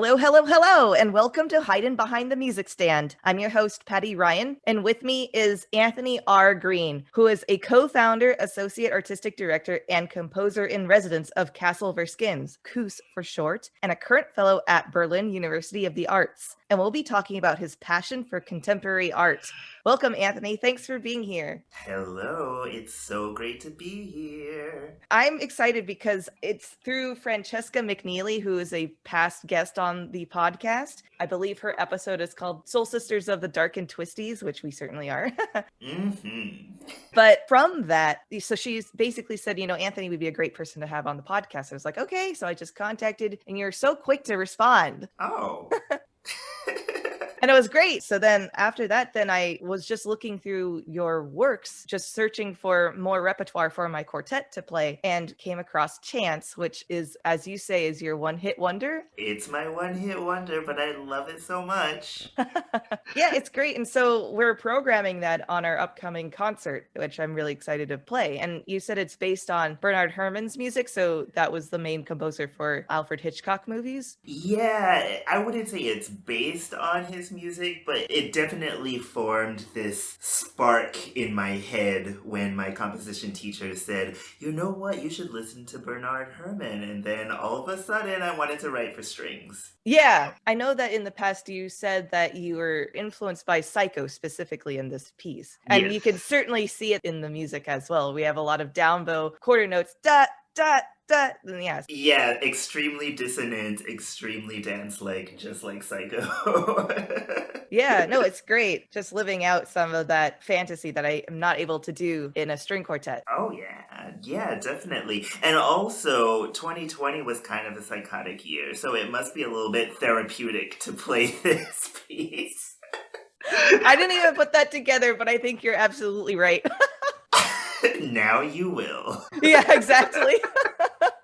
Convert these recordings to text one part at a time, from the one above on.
Hello, hello, hello, and welcome to Haydn Behind the Music Stand. I'm your host, Patty Ryan, and with me is Anthony R. Green, who is a co-founder, associate artistic director, and composer in residence of Castle Verskins, COOS for short, and a current fellow at Berlin University of the Arts. And we'll be talking about his passion for contemporary art. Welcome, Anthony. Thanks for being here. Hello, it's so great to be here. I'm excited because it's through Francesca McNeely, who is a past guest on the podcast. I believe her episode is called Soul Sisters of the Dark and Twisties, which we certainly are. But from that, so she's basically said, Anthony would be a great person to have on the podcast. I was like, okay. So I just contacted, and you're so quick to respond. Oh. And it was great. So then after that, I was just looking through your works, just searching for more repertoire for my quartet to play, and came across Chance, which is, as you say, is your one-hit wonder. It's my one-hit wonder, but I love it so much. Yeah, it's great. And so we're programming that on our upcoming concert, which I'm really excited to play. And you said it's based on Bernard Herrmann's music. So that was the main composer for Alfred Hitchcock movies. Yeah, I wouldn't say it's based on his music, but it definitely formed this spark in my head when my composition teacher said, you know what, you should listen to Bernard Herrmann. And then all of a sudden I wanted to write for strings. Yeah, I know that in the past you said that you were influenced by Psycho specifically in this piece. And Yes. You can certainly see it in the music as well. We have a lot of downbow quarter notes, dot, dot, dot, and yes. Yeah, extremely dissonant, extremely dance-like, just like Psycho. Yeah, no, it's great. Just living out some of that fantasy that I am not able to do in a string quartet. Oh, yeah, definitely. And also, 2020 was kind of a psychotic year, so it must be a little bit therapeutic to play this piece. I didn't even put that together, but I think you're absolutely right. Now you will. Yeah, exactly.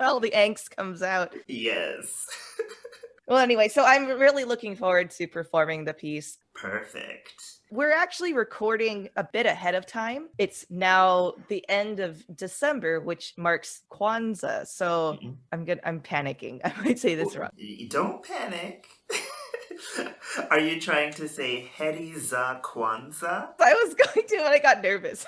All the angst comes out. Yes. Well, anyway, so I'm really looking forward to performing the piece. Perfect. We're actually recording a bit ahead of time. It's now the end of December, which marks Kwanzaa. So I'm panicking. I might say this wrong. Don't panic. Are you trying to say Heri za Kwanzaa? I was going to, but I got nervous.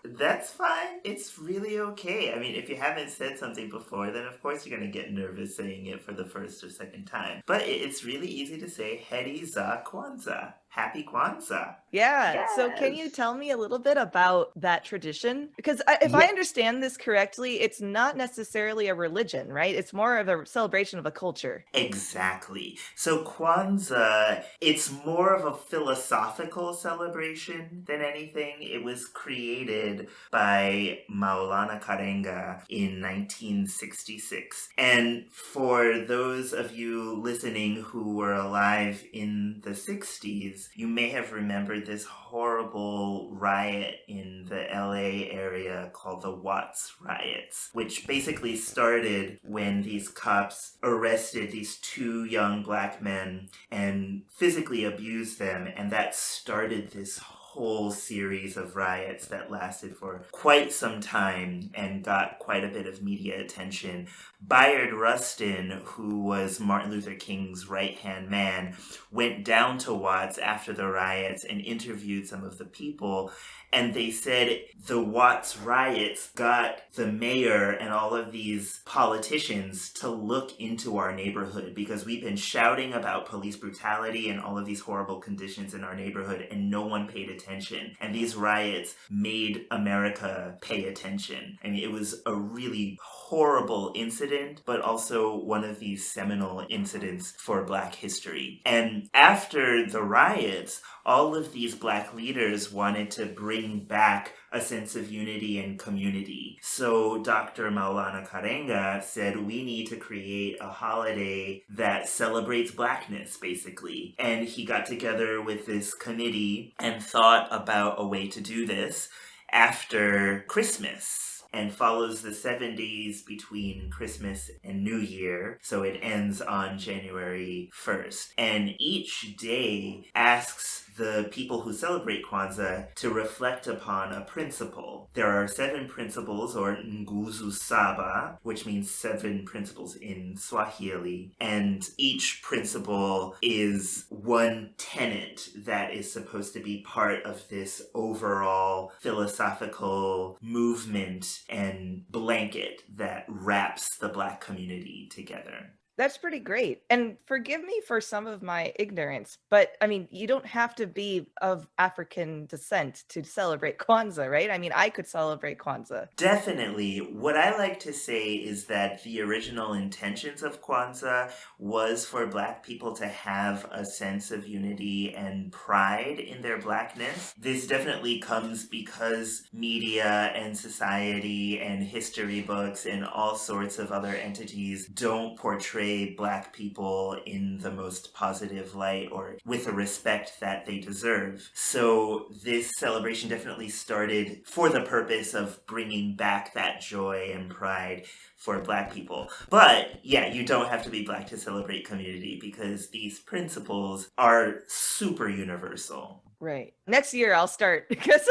That's fine. It's really okay. I mean, if you haven't said something before, then of course you're going to get nervous saying it for the first or second time. But it's really easy to say Heri za Kwanzaa. Happy Kwanzaa. Yeah. Yes. So can you tell me a little bit about that tradition? Because if I understand this correctly, it's not necessarily a religion, right? It's more of a celebration of a culture. Exactly. So Kwanzaa, it's more of a philosophical celebration than anything. It was created by Maulana Karenga in 1966. And for those of you listening who were alive in the 60s, you may have remembered this horrible riot in the LA area called the Watts riots, which basically started when these cops arrested these two young black men and physically abused them, and that started this whole series of riots that lasted for quite some time and got quite a bit of media attention. Bayard Rustin, who was Martin Luther King's right-hand man, went down to Watts after the riots and interviewed some of the people, and they said the Watts riots got the mayor and all of these politicians to look into our neighborhood because we've been shouting about police brutality and all of these horrible conditions in our neighborhood and no one paid attention. And these riots made America pay attention. I mean, it was a really horrible incident, but also one of these seminal incidents for Black history. And after the riots, all of these Black leaders wanted to bring back a sense of unity and community. So Dr. Maulana Karenga said, we need to create a holiday that celebrates Blackness, basically. And he got together with this committee and thought about a way to do this after Christmas, and follows the 7 days between Christmas and New Year. So it ends on January 1st. And each day asks the people who celebrate Kwanzaa to reflect upon a principle. There are 7 principles, or Nguzo Saba, which means 7 principles in Swahili, and each principle is one tenet that is supposed to be part of this overall philosophical movement and blanket that wraps the Black community together. That's pretty great. And forgive me for some of my ignorance, but I mean, you don't have to be of African descent to celebrate Kwanzaa, right? I mean, I could celebrate Kwanzaa. Definitely. What I like to say is that the original intentions of Kwanzaa was for Black people to have a sense of unity and pride in their Blackness. This definitely comes because media and society and history books and all sorts of other entities don't portray Black people in the most positive light or with the respect that they deserve. So this celebration definitely started for the purpose of bringing back that joy and pride for Black people. But yeah, you don't have to be Black to celebrate community because these principles are super universal. Right. Next year I'll start because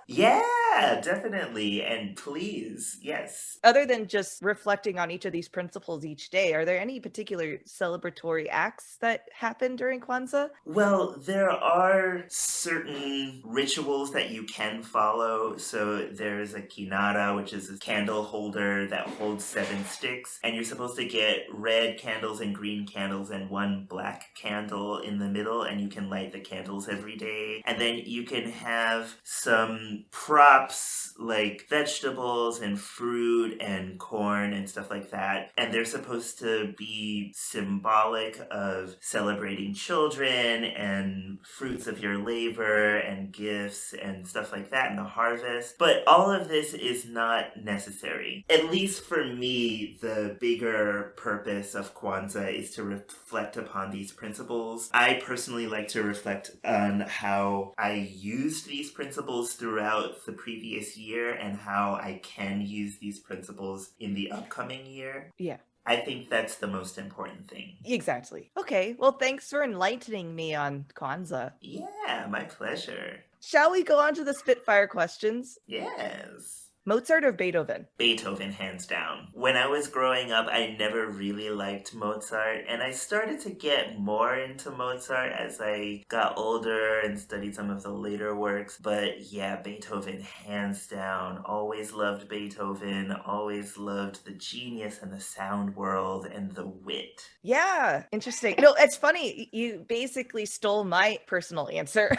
Yeah, definitely. And please, yes. other than just reflecting on each of these principles each day, are there any particular celebratory acts that happen during Kwanzaa? Well, there are certain rituals that you can follow. So there's a kinara, which is a candle holder that holds 7 sticks. And you're supposed to get red candles and green candles and 1 black candle in the middle. And you can light the candles every day. And then you can have some props like vegetables and fruit and corn and stuff like that. And they're supposed to be symbolic of celebrating children and fruits of your labor and gifts and stuff like that in the harvest. But all of this is not necessary. At least for me, the bigger purpose of Kwanzaa is to reflect upon these principles. I personally like to reflect on how I used these principles throughout the previous year and how I can use these principles in the upcoming year. Yeah. I think that's the most important thing. Exactly. Okay. Well, thanks for enlightening me on Kwanzaa. Yeah, my pleasure. Shall we go on to the Spitfire questions? Yes. Mozart or Beethoven? Beethoven, hands down. When I was growing up, I never really liked Mozart, and I started to get more into Mozart as I got older and studied some of the later works. But yeah, Beethoven, hands down. Always loved Beethoven, always loved the genius and the sound world and the wit. Yeah, interesting. You know, it's funny. You basically stole my personal answer.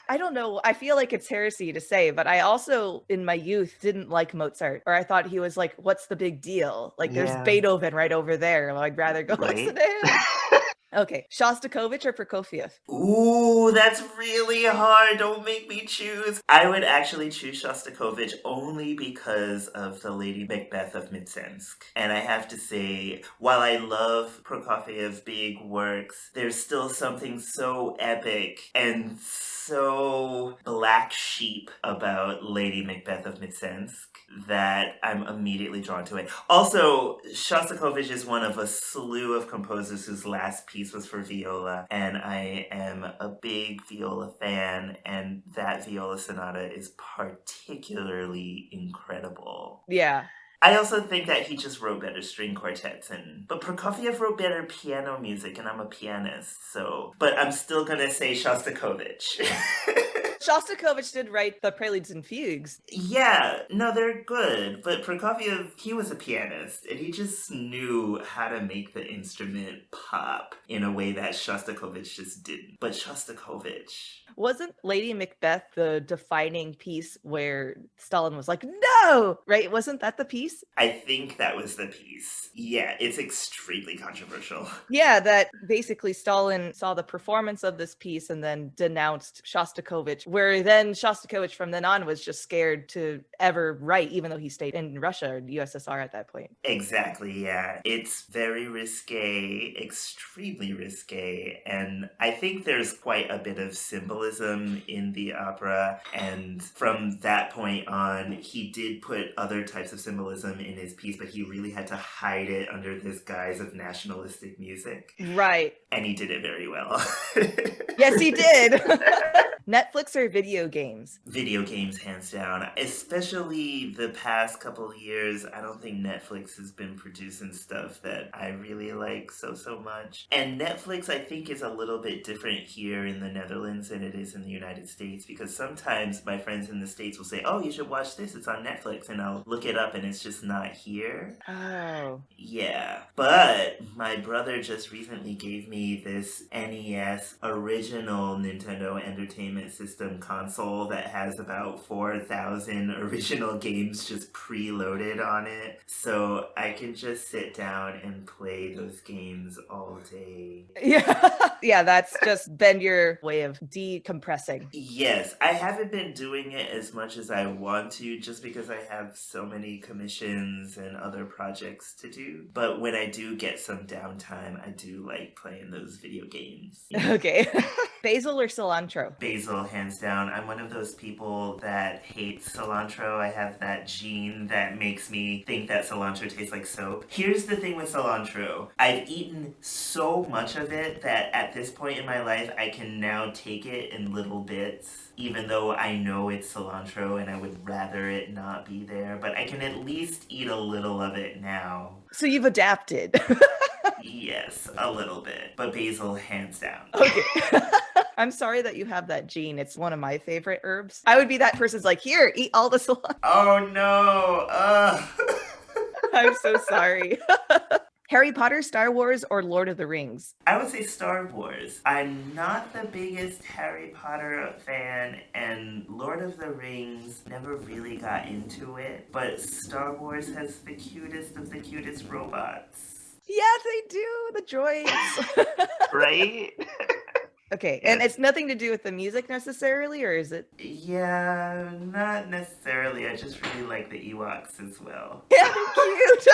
I don't know. I feel like it's heresy to say, but I also, in my youth, didn't like Mozart, or I thought he was like, what's the big deal? Like, there's Beethoven right over there. I'd rather go listen to him. Okay, Shostakovich or Prokofiev? Ooh, that's really hard. Don't make me choose. I would actually choose Shostakovich only because of the Lady Macbeth of Mtsensk. And I have to say, while I love Prokofiev's big works, there's still something so epic and so black sheep about Lady Macbeth of Mtsensk that I'm immediately drawn to it. Also, Shostakovich is one of a slew of composers whose last piece was for viola, and I am a big viola fan, and that viola sonata is particularly incredible. Yeah. I also think that he just wrote better string quartets, but Prokofiev wrote better piano music, and I'm a pianist, but I'm still gonna say Shostakovich. Shostakovich did write the Preludes and Fugues. Yeah, no, they're good, but Prokofiev, he was a pianist, and he just knew how to make the instrument pop in a way that Shostakovich just didn't. But Shostakovich... Wasn't Lady Macbeth the defining piece where Stalin was like, no! Right? Wasn't that the piece? I think that was the piece. Yeah, it's extremely controversial. Yeah, that basically Stalin saw the performance of this piece and then denounced Shostakovich, where then Shostakovich from then on was just scared to ever write, even though he stayed in Russia or the USSR at that point. Exactly, yeah. It's very risque, extremely risque, and I think there's quite a bit of symbolism in the opera, and from that point on, he did put other types of symbolism in his piece, but he really had to hide it under this guise of nationalistic music. Right. And he did it very well. Yes, he did. Netflix or video games? Video games, hands down. Especially the past couple of years, I don't think Netflix has been producing stuff that I really like so much. And Netflix, I think, is a little bit different here in the Netherlands than it is in the United States, because sometimes my friends in the States will say, oh, you should watch this, it's on Netflix, and I'll look it up and it's just not here. Oh. Yeah. But my brother just recently gave me this NES original Nintendo Entertainment System console that has about 4,000 original games just preloaded on it. So I can just sit down and play those games all day. Yeah. Yeah, that's just been your way of decompressing. Yes, I haven't been doing it as much as I want to just because I have so many commissions and other projects to do. But when I do get some downtime, I do like playing those video games. Yeah. Okay. Basil or cilantro? Basil, hands down. I'm one of those people that hates cilantro. I have that gene that makes me think that cilantro tastes like soap. Here's the thing with cilantro. I've eaten so much of it that at this point in my life, I can now take it in little bits, even though I know it's cilantro and I would rather it not be there. But I can at least eat a little of it now. So you've adapted. Yes, a little bit. But basil, hands down. Okay. I'm sorry that you have that gene. It's one of my favorite herbs. I would be that person's like, here, eat all the cilantro. Oh no! I'm so sorry. Harry Potter, Star Wars, or Lord of the Rings? I would say Star Wars. I'm not the biggest Harry Potter fan, and Lord of the Rings never really got into it, but Star Wars has the cutest of the cutest robots. Yeah, they do. The droids. Right? Okay, and it's nothing to do with the music necessarily, or is it? Yeah, not necessarily. I just really like the Ewoks as well. Yeah, they're cute.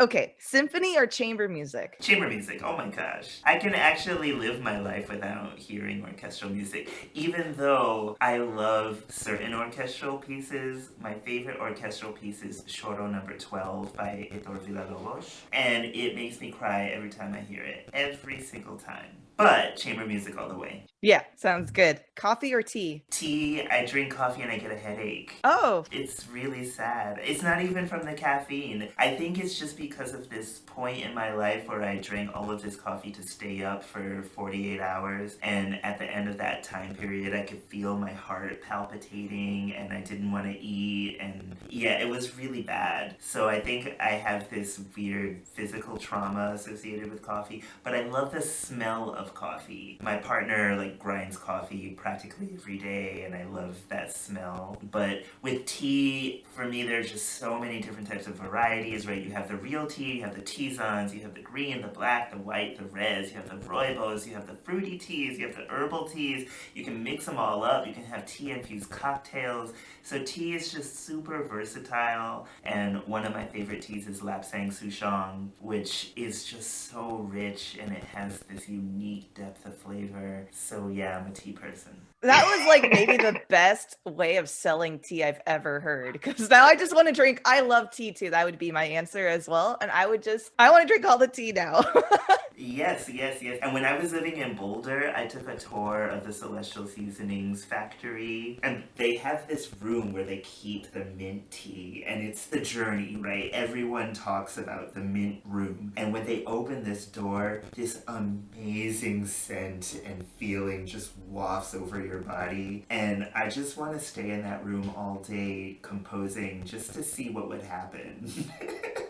Okay, symphony or chamber music? Chamber music, oh my gosh. I can actually live my life without hearing orchestral music. Even though I love certain orchestral pieces, my favorite orchestral piece is Choro number 12 by Heitor Villa-Lobos. And it makes me cry every time I hear it. Every single time. But chamber music all the way. Yeah, sounds good. Coffee or tea? Tea, I drink coffee and I get a headache. Oh. It's really sad. It's not even from the caffeine. I think it's just because of this point in my life where I drank all of this coffee to stay up for 48 hours. And at the end of that time period, I could feel my heart palpitating and I didn't want to eat. And yeah, it was really bad. So I think I have this weird physical trauma associated with coffee. But I love the smell of coffee. My partner grinds coffee practically every day and I love that smell. But with tea, for me, there's just so many different types of varieties, right? You have the real tea, you have the tisanes, you have the green, the black, the white, the reds, you have the rooibos, you have the fruity teas, you have the herbal teas. You can mix them all up. You can have tea-infused cocktails. So tea is just super versatile, and one of my favorite teas is Lapsang Souchong, which is just so rich and it has this unique depth of flavor. So yeah, I'm a tea person. That was maybe the best way of selling tea I've ever heard. Because now I just want to drink. I love tea too. That would be my answer as well. And I want to drink all the tea now. Yes. And when I was living in Boulder, I took a tour of the Celestial Seasonings factory. And they have this room where they keep the mint tea. And it's the journey, right? Everyone talks about the mint room. And when they open this door, this amazing scent and feeling just wafts over your body. And I just want to stay in that room all day composing just to see what would happen.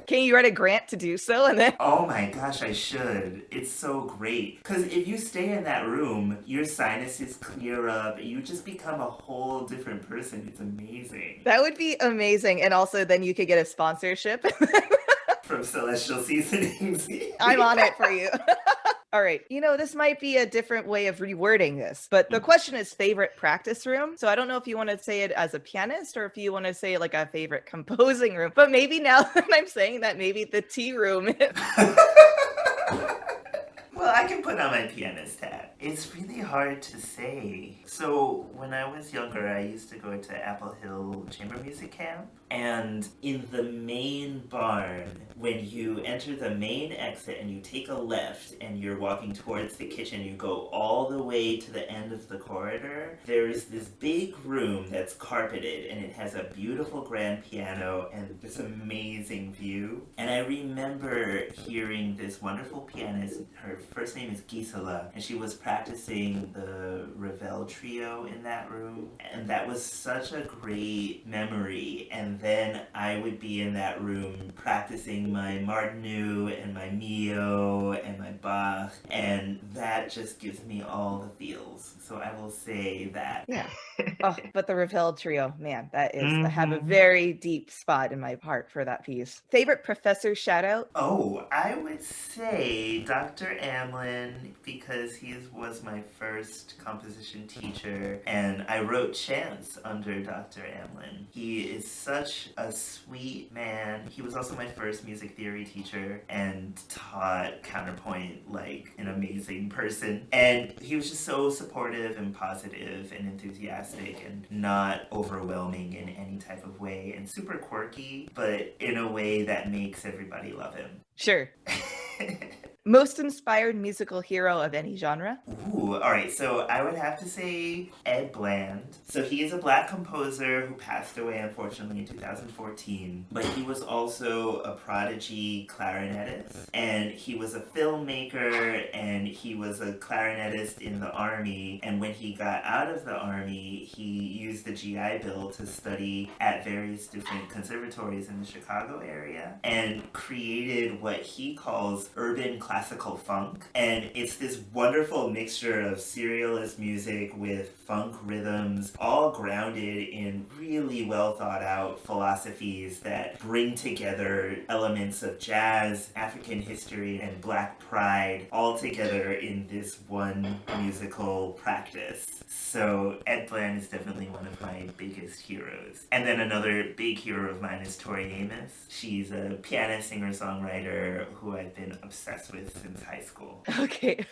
Can you write a grant to do so? And then oh my gosh, I should. It's so great. Because if you stay in that room, your sinuses clear up. You just become a whole different person. It's amazing. That would be amazing. And also then you could get a sponsorship. From Celestial Seasonings. I'm on it for you. All right. This might be a different way of rewording this, but the question is favorite practice room. So I don't know if you want to say it as a pianist or if you want to say it like a favorite composing room, but maybe now that I'm saying that, maybe the tea room. Well, I can put on my pianist hat. It's really hard to say. So, when I was younger, I used to go to Apple Hill Chamber Music Camp. And in the main barn, when you enter the main exit and you take a left and you're walking towards the kitchen, you go all the way to the end of the corridor, there is this big room that's carpeted and it has a beautiful grand piano and this amazing view. And I remember hearing this wonderful pianist, her first name is Gisela, and she was practicing the Ravel trio in that room. And that was such a great memory. And then I would be in that room practicing my Martinu and my Mio and my Bach, and that just gives me all the feels. So I will say that. Yeah. Oh, but the Ravel trio, man, that is, I have a very deep spot in my heart for that piece. Favorite professor shout out? Oh, I would say Dr. Amlin, because he was my first composition teacher, and I wrote chants under Dr. Amlin. He is such a sweet man. He was also my first music theory teacher and taught counterpoint like an amazing person. And he was just so supportive and positive and enthusiastic and not overwhelming in any type of way, and super quirky, but in a way that makes everybody love him. Sure. Most inspired musical hero of any genre? Ooh, all right. So I would have to say Ed Bland. So he is a Black composer who passed away, unfortunately, in 2014. But he was also a prodigy clarinetist. And he was a filmmaker, and he was a clarinetist in the Army. And when he got out of the Army, he used the GI Bill to study at various different conservatories in the Chicago area and created what he calls urban classical funk. And it's this wonderful mixture of serialist music with funk rhythms, all grounded in really well thought out philosophies that bring together elements of jazz, African history, and Black pride all together in this one musical practice. So Ed Bland is definitely one of my biggest heroes. And then another big hero of mine is Tori Amos. She's a pianist, singer-songwriter who I've been obsessed with since high school. Okay.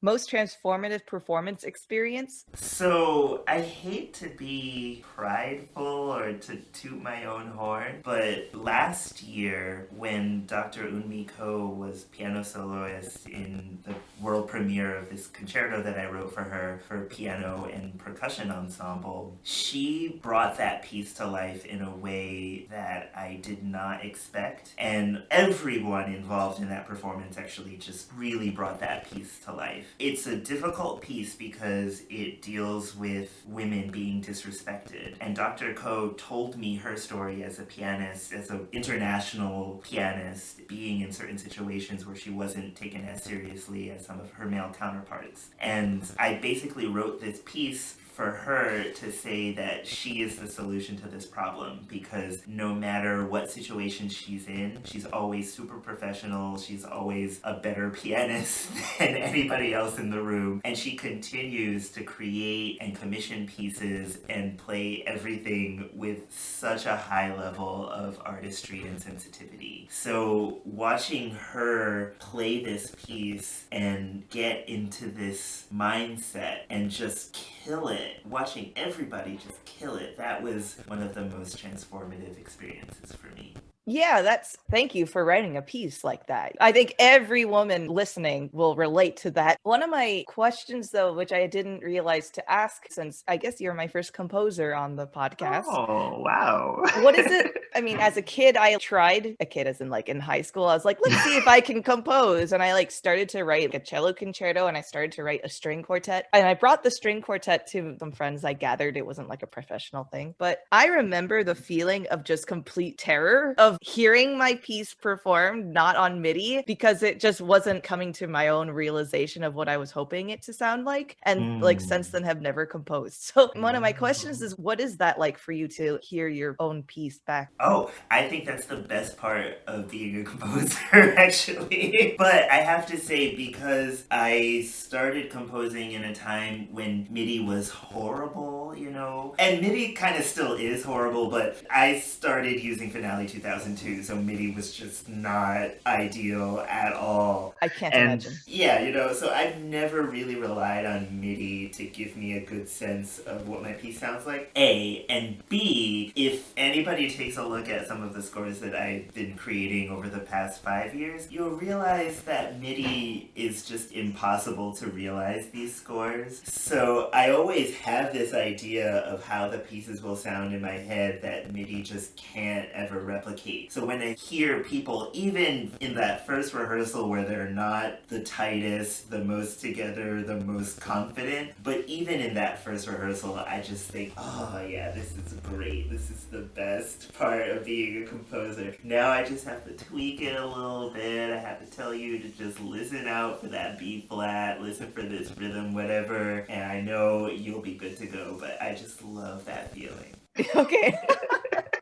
Most transformative performance experience? So I hate to be prideful or to toot my own horn, but last year when Dr. Unmi Ko was piano soloist in the world premiere of this concerto that I wrote for her for piano and percussion ensemble, she brought that piece to life in a way that I did not expect. And everyone involved in that performance actually just really brought that piece to life. It's a difficult piece because it deals with women being disrespected. And Dr. Ko told me her story as a pianist, as an international pianist, being in certain situations where she wasn't taken as seriously as some of her male counterparts. And I basically wrote this piece for her to say that she is the solution to this problem, because no matter what situation she's in, she's always super professional, she's always a better pianist than anybody else in the room, and she continues to create and commission pieces and play everything with such a high level of artistry and sensitivity. So watching her play this piece and get into this mindset and just kill it, watching everybody just kill it, that was one of the most transformative experiences for me. Yeah, thank you for writing a piece like that. I think every woman listening will relate to that. One of my questions, though, which I didn't realize to ask, since I guess you're my first composer on the podcast. Oh, wow. What is it? I mean, as a kid, I tried, a kid as in like in high school, I was like, let's see if I can compose. And I like started to write a cello concerto, and I started to write a string quartet. And I brought the string quartet to some friends I gathered. It wasn't like a professional thing, but I remember the feeling of just complete terror of hearing my piece performed not on MIDI, because it just wasn't coming to my own realization of what I was hoping it to sound like. And like since then have never composed. So one of my questions is, what is that like for you to hear your own piece back? Oh, I think that's the best part of being a composer, actually. But I have to say, because I started composing in a time when MIDI was horrible horrible, you know? And MIDI kind of still is horrible, but I started using Finale 2002, so MIDI was just not ideal at all. I can't And imagine. yeah, you know, so I've never really relied on MIDI to give me a good sense of what my piece sounds like. A, and B, if anybody takes a look at some of the scores that I've been creating over the past 5 years, you'll realize that MIDI is just impossible to realize these scores. So I always have this idea of how the pieces will sound in my head that MIDI just can't ever replicate. So when I hear people, even in that first rehearsal where they're not the tightest, the most together, the most confident, but even in that first rehearsal, I just think, oh yeah, this is great. This is the best part of being a composer. Now I just have to tweak it a little bit. I have to tell you to just listen out for that B flat, listen for this rhythm, whatever, and I know you'll be good to go, but I just love that feeling. Okay.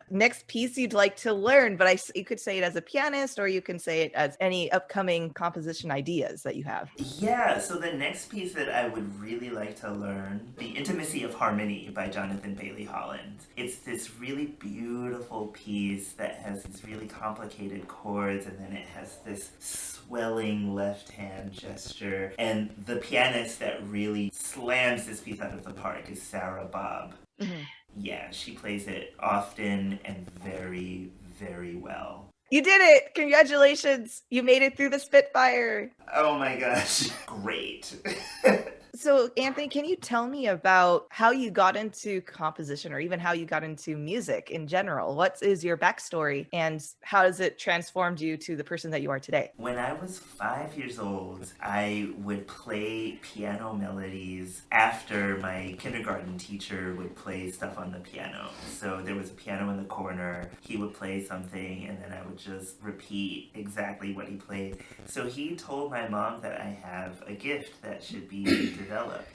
Next piece you'd like to learn, but you could say it as a pianist, or you can say it as any upcoming composition ideas that you have. Yeah, so the next piece that I would really like to learn, The Intimacy of Harmony by Jonathan Bailey Holland. It's this really beautiful piece that has these really complicated chords, and then it has this swelling left hand gesture. And the pianist that really slams this piece out of the park is Sarah Bobb. Mm-hmm. Yeah, she plays it often and very, very well. You did it! Congratulations! You made it through the Spitfire! Oh my gosh, great. So, Anthony, can you tell me about how you got into composition, or even how you got into music in general? What is your backstory, and how has it transformed you to the person that you are today? When I was 5 years old, I would play piano melodies after my kindergarten teacher would play stuff on the piano. So there was a piano in the corner, he would play something, and then I would just repeat exactly what he played. So he told my mom that I have a gift that should be developed.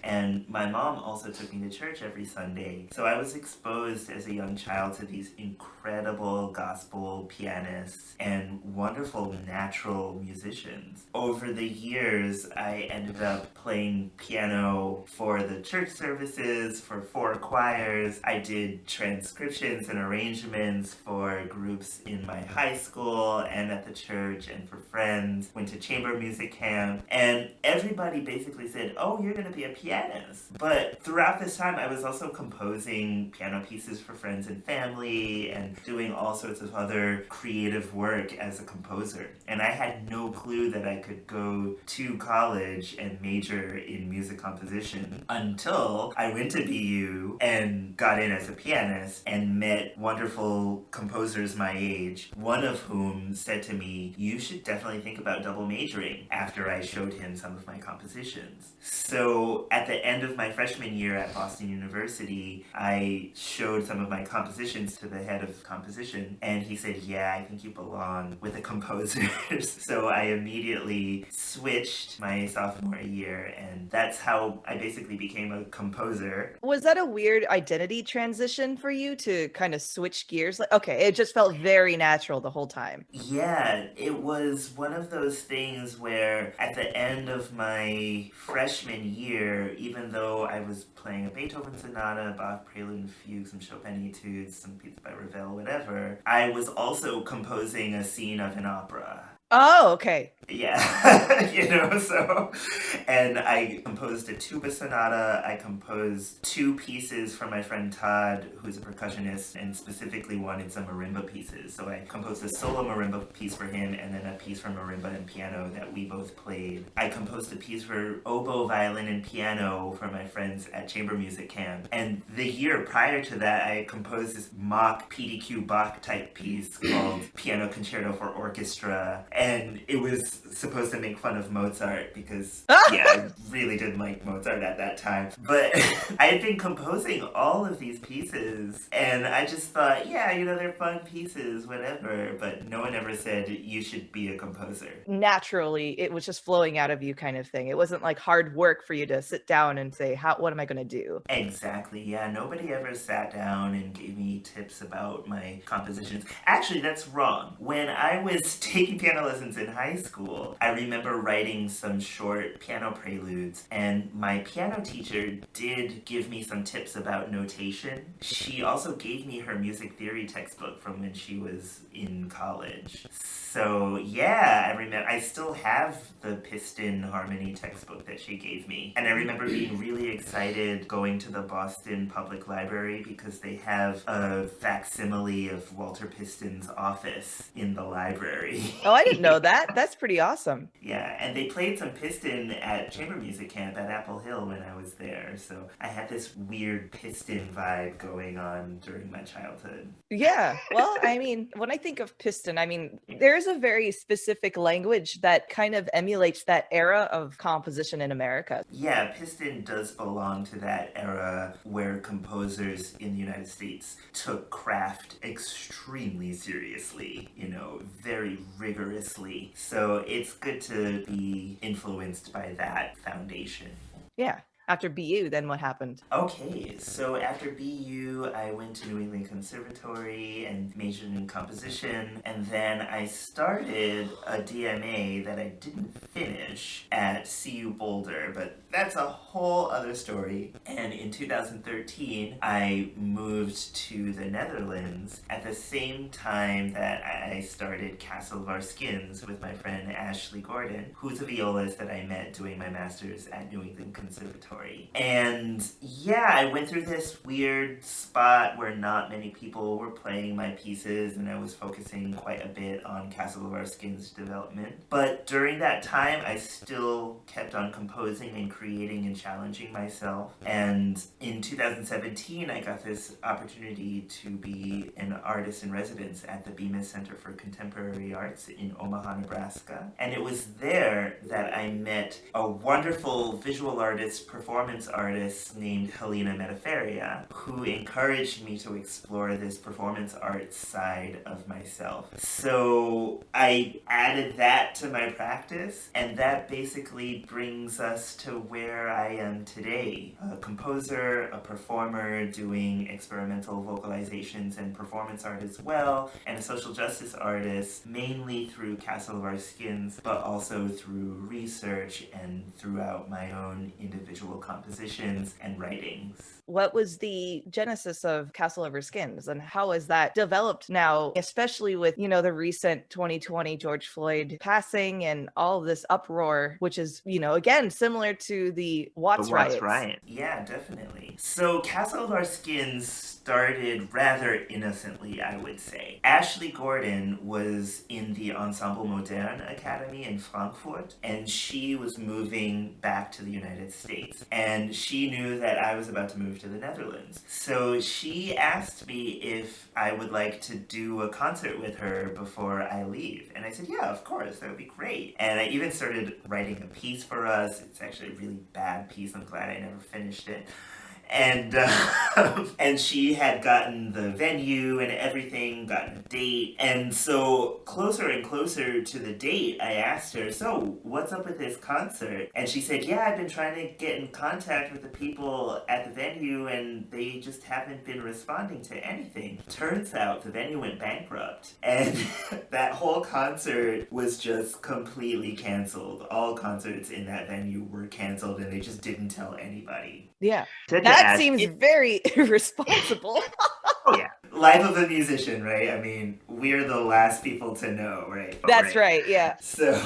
And my mom also took me to church every Sunday. So I was exposed as a young child to these incredible gospel pianists and wonderful natural musicians. Over the years, I ended up playing piano for the church services, for 4 choirs. I did transcriptions and arrangements for groups in my high school and at the church and for friends. Went to chamber music camp. And everybody basically said, oh, you're going to be a pianist. But throughout this time, I was also composing piano pieces for friends and family and doing all sorts of other creative work as a composer. And I had no clue that I could go to college and major in music composition until I went to BU and got in as a pianist and met wonderful composers my age, one of whom said to me, you should definitely think about double majoring, after I showed him some of my compositions. So at the end of my freshman year at Boston University, I showed some of my compositions to the head of composition, and he said, yeah, I think you belong with the composers. So I immediately switched my sophomore year, and that's how I basically became a composer. Was that a weird identity transition for you to kind of switch gears? Like, okay, it just felt very natural the whole time. Yeah, it was one of those things where at the end of my freshman year, even though I was playing a Beethoven sonata, Bach prelude and fugue, some Chopin etudes, some pieces by Ravel, whatever, I was also composing a scene of an opera. Oh, okay. Yeah, you know, so, and I composed a tuba sonata, I composed 2 pieces for my friend Todd, who's a percussionist, and specifically wanted some marimba pieces. So I composed a solo marimba piece for him, and then a piece for marimba and piano that we both played. I composed a piece for oboe, violin, and piano for my friends at chamber music camp. And the year prior to that, I composed this mock PDQ Bach type piece called Piano Concerto for Orchestra, and it was supposed to make fun of Mozart because, yeah, I really didn't like Mozart at that time. But I had been composing all of these pieces, and I just thought, yeah, you know, they're fun pieces, whatever. But no one ever said you should be a composer. Naturally, it was just flowing out of you kind of thing. It wasn't like hard work for you to sit down and say, what am I going to do? Exactly, yeah. Nobody ever sat down and gave me tips about my compositions. Actually, that's wrong. When I was taking piano lessons in high school, I remember writing some short piano preludes, and my piano teacher did give me some tips about notation. She also gave me her music theory textbook from when she was in college. So yeah, I remember I still have the piston harmony textbook that she gave me. And I remember being really excited going to the Boston Public Library because they have a facsimile of Walter Piston's office in the library. Oh, I didn't know that. That's pretty awesome. Yeah, and they played some piston at chamber music camp at Apple Hill when I was there. So I had this weird piston vibe going on during my childhood. Yeah. Well, I mean, when I think of piston, I mean, there's a very specific language that kind of emulates that era of composition in America. Yeah, piston does belong to that era where composers in the United States took craft extremely seriously, very rigorously. So it's good to be influenced by that foundation. Yeah. After BU, then what happened? Okay, so after BU, I went to New England Conservatory and majored in composition, and then I started a DMA that I didn't finish at CU Boulder, but that's a whole other story. And in 2013, I moved to the Netherlands at the same time that I started Castle of Our Skins with my friend Ashley Gordon, who's a violist that I met doing my master's at New England Conservatory. And yeah, I went through this weird spot where not many people were playing my pieces, and I was focusing quite a bit on Castle of Our Skins development. But during that time, I still kept on composing and creating and challenging myself. And in 2017, I got this opportunity to be an artist in residence at the Bemis Center for Contemporary Arts in Omaha, Nebraska. And it was there that I met a wonderful visual artist, performance artist named Helina Metaferia, who encouraged me to explore this performance arts side of myself. So I added that to my practice, and that basically brings us to where I am today. A composer, a performer doing experimental vocalizations and performance art as well, and a social justice artist, mainly through Castle of Our Skins, but also through research and throughout my own individual compositions and writings. What was the genesis of Castle of Our Skins, and how has that developed now, especially with, the recent 2020 George Floyd passing and all of this uproar, which is, again, similar to the Watts riots. Yeah, definitely. So Castle of Our Skins started rather innocently, I would say. Ashley Gordon was in the Ensemble Moderne Academy in Frankfurt, and she was moving back to the United States. And she knew that I was about to move to the Netherlands. So she asked me if I would like to do a concert with her before I leave. And I said, yeah, of course, that would be great. And I even started writing a piece for us. It's actually a really bad piece. I'm glad I never finished it. And and she had gotten the venue and everything, gotten a date. And so closer and closer to the date, I asked her, so what's up with this concert? And she said, yeah, I've been trying to get in contact with the people at the venue and they just haven't been responding to anything. Turns out the venue went bankrupt. And that whole concert was just completely canceled. All concerts in that venue were canceled and they just didn't tell anybody. Yeah. That seems very irresponsible. Oh, yeah. Life of a musician, right? I mean, we're the last people to know, right? That's right, yeah. So,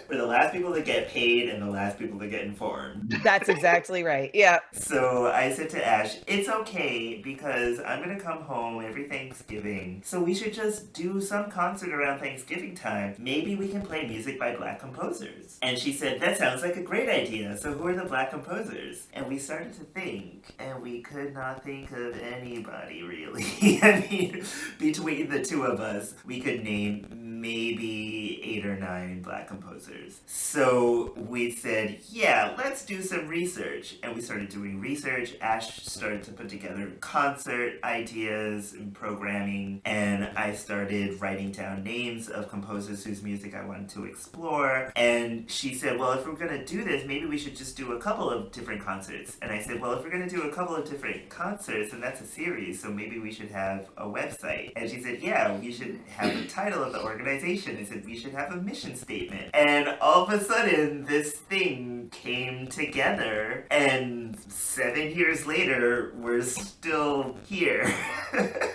we're the last people to get paid and the last people to get informed. That's exactly right, yeah. So I said to Ash, it's okay because I'm going to come home every Thanksgiving. So we should just do some concert around Thanksgiving time. Maybe we can play music by Black composers. And she said, that sounds like a great idea. So who are the Black composers? And we started to think, and we could not think of anybody really. I mean, between the two of us, we could name maybe 8 or 9 Black composers. So we said, yeah, let's do some research. And we started doing research. Ash started to put together concert ideas and programming. And I started writing down names of composers whose music I wanted to explore. And she said, well, if we're going to do this, maybe we should just do a couple of different concerts. And I said, well, if we're going to do a couple of different concerts, then that's a series. So maybe we should have a website. And she said, yeah, we should have the title of the organization organization. I said, we should have a mission statement. And all of a sudden, this thing came together, and 7 years later, we're still here.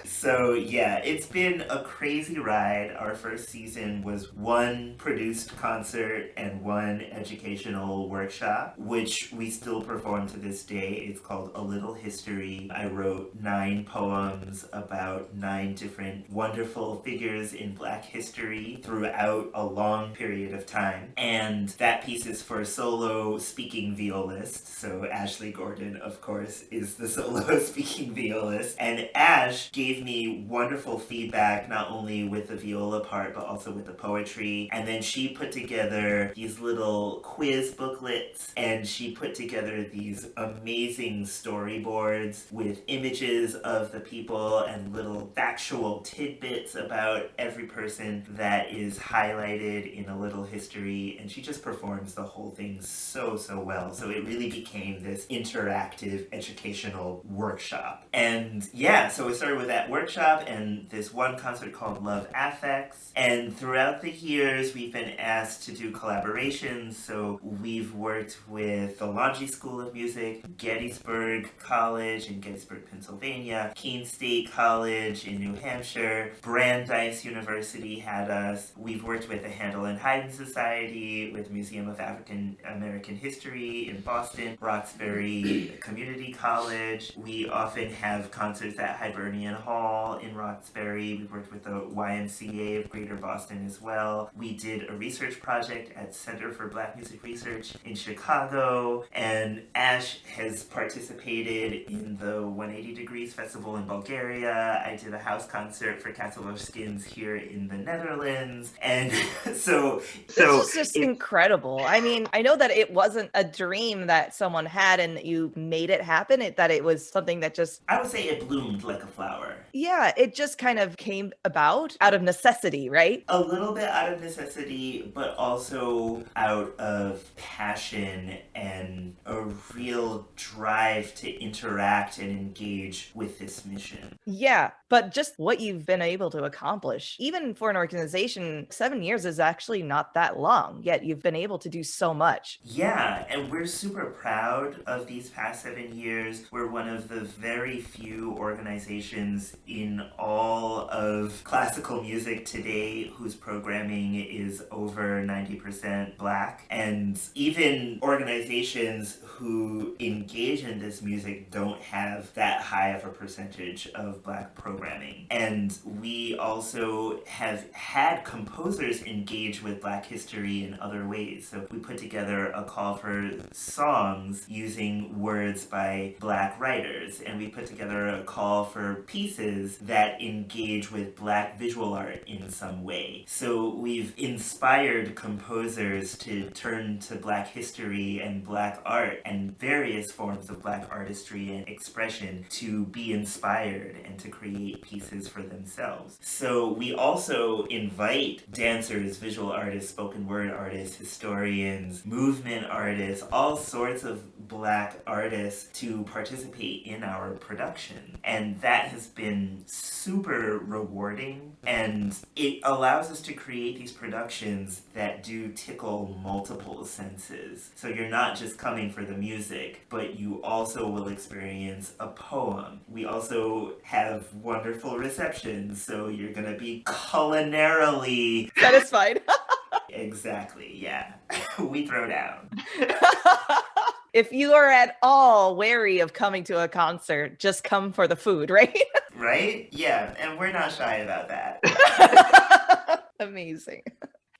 So yeah, it's been a crazy ride. Our first season was one produced concert and one educational workshop, which we still perform to this day. It's called A Little History. I wrote 9 poems about 9 different wonderful figures in Black history throughout a long period of time. And that piece is for solo speaking violist. So Ashley Gordon, of course, is the solo speaking violist. And Ash gave me wonderful feedback, not only with the viola part, but also with the poetry. And then she put together these little quiz booklets, and she put together these amazing storyboards with images of the people and little factual tidbits about every person that is highlighted in A Little History. And she just performs the whole thing so well. So it really became this interactive educational workshop. And yeah, so it started with that workshop and this one concert called Love Affects. And throughout the years, we've been asked to do collaborations. So we've worked with the Laundry School of Music, Gettysburg College in Gettysburg, Pennsylvania, Keene State College in New Hampshire, Brandeis University had us. We've worked with the Handel and Haydn Society, with Museum of African American History in Boston, Roxbury Community College. We often have concerts at Hibernian Hall in Roxbury. We've worked with the YMCA of Greater Boston as well. We did a research project at Center for Black Music Research in Chicago, and Ash has participated in the 180 Degrees Festival in Bulgaria. I did a house concert for Castle of Skins here in the Netherlands, and so this is just incredible. I mean, I know that it wasn't a dream that someone had and you made it happen, that it was something that just... I would say it bloomed like a flower. Yeah, it just kind of came about out of necessity, right? A little bit out of necessity, but also out of passion and a real drive to interact and engage with this mission. Yeah, but just what you've been able to accomplish, even for an organization, 7 years is actually not that long, yet you've been able to do so much. Yeah, and we're super proud of these past 7 years. We're one of the very few organizations in all of classical music today whose programming is over 90% Black. And even organizations who engage in this music don't have that high of a percentage of Black programming. And we also have had composers engage with Black history in other ways. So we put together a call for songs using words by Black writers, and we put together a call for pieces that engage with Black visual art in some way. So we've inspired composers to turn to Black history and Black art and various forms of Black artistry and expression to be inspired and to create pieces for themselves. So we also invite dancers, visual artists, spoken word artists, historians, movement artists, all sorts of Black artists to participate in our production. And that has been super rewarding, and it allows us to create these productions that do tickle multiple senses. So you're not just coming for the music, but you also will experience a poem. We also have wonderful receptions, so you're gonna be culinarily satisfied. Exactly, yeah. We throw down. If you are at all wary of coming to a concert, just come for the food, right? Right? Yeah, and we're not shy about that. Amazing.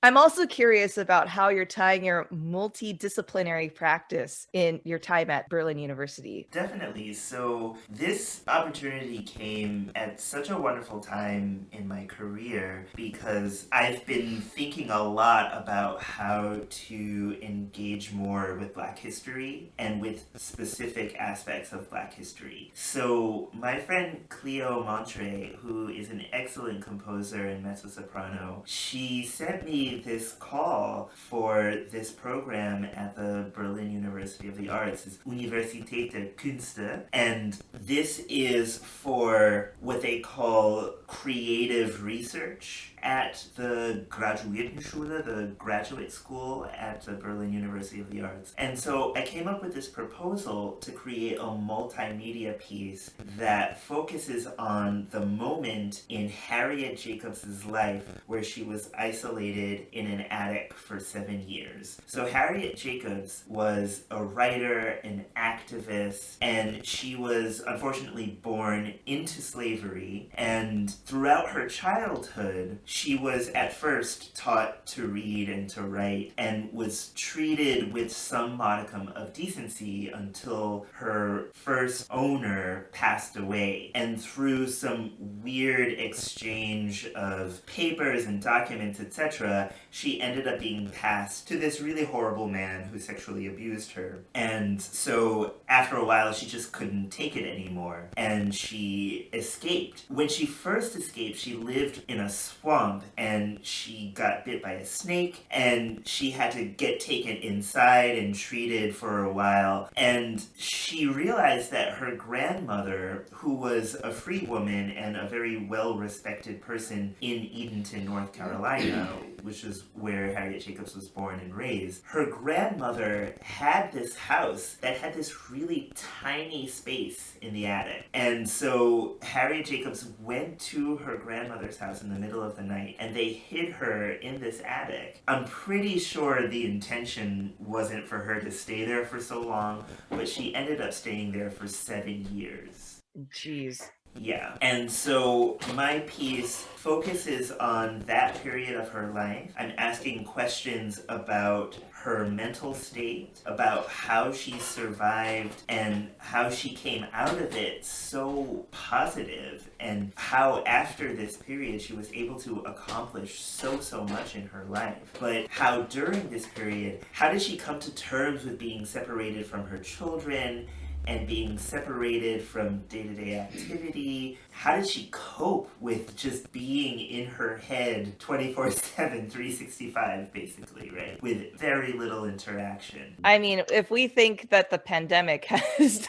I'm also curious about how you're tying your multidisciplinary practice in your time at Berlin University. Definitely. So this opportunity came at such a wonderful time in my career because I've been thinking a lot about how to engage more with Black history and with specific aspects of Black history. So my friend Cleo Montre, who is an excellent composer and mezzo-soprano, she sent me me this call for this program at the Berlin University of the Arts. It's Universität der Künste, and this is for what they call creative research at the Graduiertenschule, the graduate school at the Berlin University of the Arts. And so I came up with this proposal to create a multimedia piece that focuses on the moment in Harriet Jacobs's life where she was isolated in an attic for 7 years. So Harriet Jacobs was a writer, an activist, and she was unfortunately born into slavery. And throughout her childhood, she was at first taught to read and to write and was treated with some modicum of decency until her first owner passed away. And through some weird exchange of papers and documents, etc., she ended up being passed to this really horrible man who sexually abused her. And so after a while, she just couldn't take it anymore, and she escaped. When she first escaped, she lived in a swamp, and she got bit by a snake, and she had to get taken inside and treated for a while. And she realized that her grandmother, who was a free woman and a very well-respected person in Edenton, North Carolina, which is where Harriet Jacobs was born and raised, her grandmother had this house that had this really tiny space in the attic. And so Harriet Jacobs went to her grandmother's house in the middle of the night, and they hid her in this attic. I'm pretty sure the intention wasn't for her to stay there for so long, but she ended up staying there for 7 years. Jeez. Yeah. And so my piece focuses on that period of her life. I'm asking questions about her mental state, about how she survived and how she came out of it so positive, and how after this period she was able to accomplish so much in her life. But how during this period, how did she come to terms with being separated from her children and being separated from day-to-day activity? How did she cope with just being in her head 24/7, 365, basically, right? With very little interaction. I mean, if we think that the pandemic has,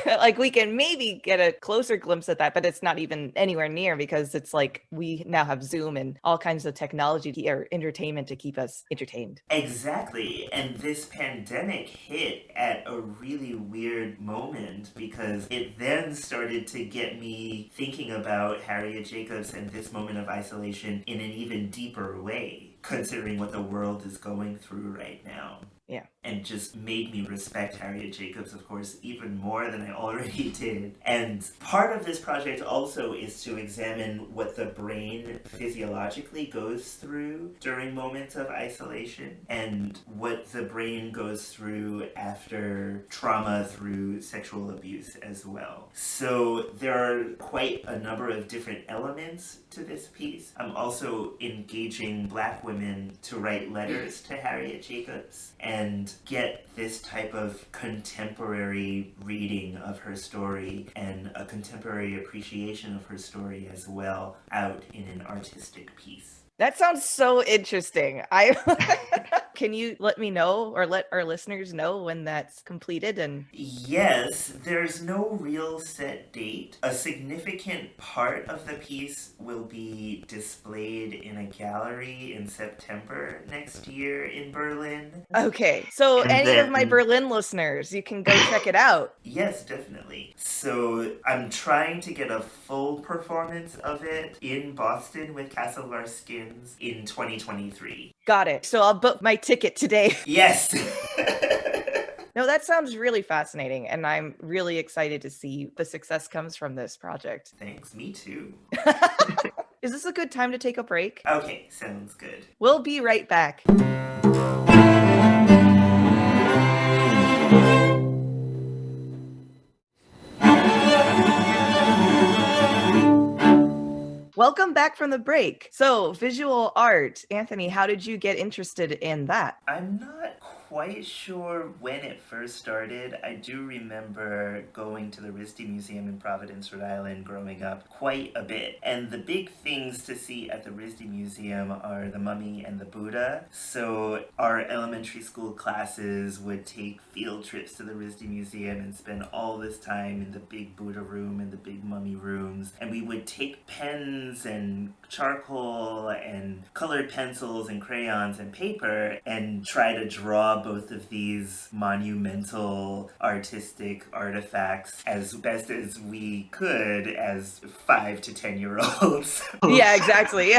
like, we can maybe get a closer glimpse at that, but it's not even anywhere near, because it's like we now have Zoom and all kinds of technology or entertainment to keep us entertained. Exactly. And this pandemic hit at a really weird moment, because it then started to get me thinking about Harriet Jacobs and this moment of isolation in an even deeper way, considering what the world is going through right now. Yeah. And just made me respect Harriet Jacobs, of course, even more than I already did. And part of this project also is to examine what the brain physiologically goes through during moments of isolation, and what the brain goes through after trauma through sexual abuse as well. So there are quite a number of different elements to this piece. I'm also engaging Black women to write letters to Harriet Jacobs and get this type of contemporary reading of her story and a contemporary appreciation of her story as well out in an artistic piece. That sounds so interesting. Can you let me know, or let our listeners know, when that's completed? And yes, there's no real set date. A significant part of the piece will be displayed in a gallery in September next year in Berlin. Okay, so any of my Berlin listeners, you can go check it out. Yes, definitely. So I'm trying to get a full performance of it in Boston with Castlebar Skins in 2023. Got it. So I'll book my ticket today. Yes. No, that sounds really fascinating, and I'm really excited to see the success comes from this project. Thanks, me too. Is this a good time to take a break? Okay, sounds good. We'll be right back. Welcome back from the break. So, visual art. Anthony, how did you get interested in that? I'm not quite sure when it first started. I do remember going to the RISD Museum in Providence, Rhode Island growing up quite a bit. And the big things to see at the RISD Museum are the Mummy and the Buddha. So our elementary school classes would take field trips to the RISD Museum and spend all this time in the big Buddha room and the big Mummy rooms. And we would take pens and charcoal and colored pencils and crayons and paper and try to draw both of these monumental artistic artifacts as best as we could as 5 to 10-year-olds. Yeah, exactly.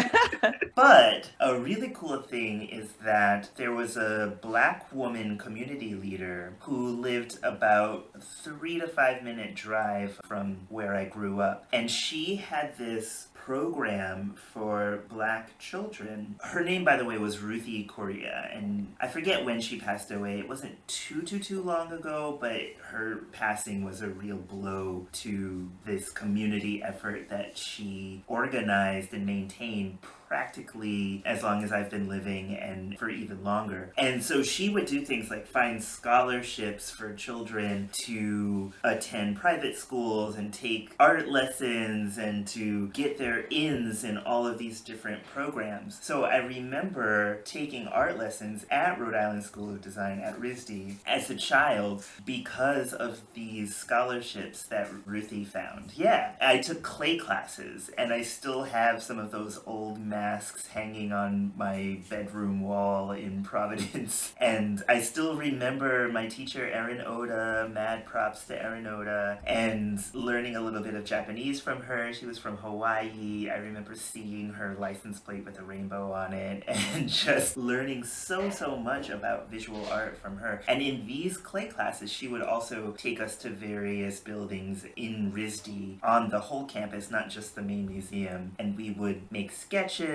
But a really cool thing is that there was a Black woman community leader who lived about a 3 to 5 minute drive from where I grew up. And she had this program for Black children. Her name, by the way, was Ruthie Correa, and I forget when she passed away. It wasn't too long ago, but her passing was a real blow to this community effort that she organized and maintained practically as long as I've been living and for even longer. And so she would do things like find scholarships for children to attend private schools and take art lessons and to get their ins in all of these different programs. So I remember taking art lessons at Rhode Island School of Design at RISD as a child because of these scholarships that Ruthie found. Yeah, I took clay classes and I still have some of those old masks hanging on my bedroom wall in Providence. And I still remember my teacher, Erin Oda, mad props to Erin Oda, and learning a little bit of Japanese from her. She was from Hawaii. I remember seeing her license plate with a rainbow on it and just learning so much about visual art from her. And in these clay classes, she would also take us to various buildings in RISD on the whole campus, not just the main museum. And we would make sketches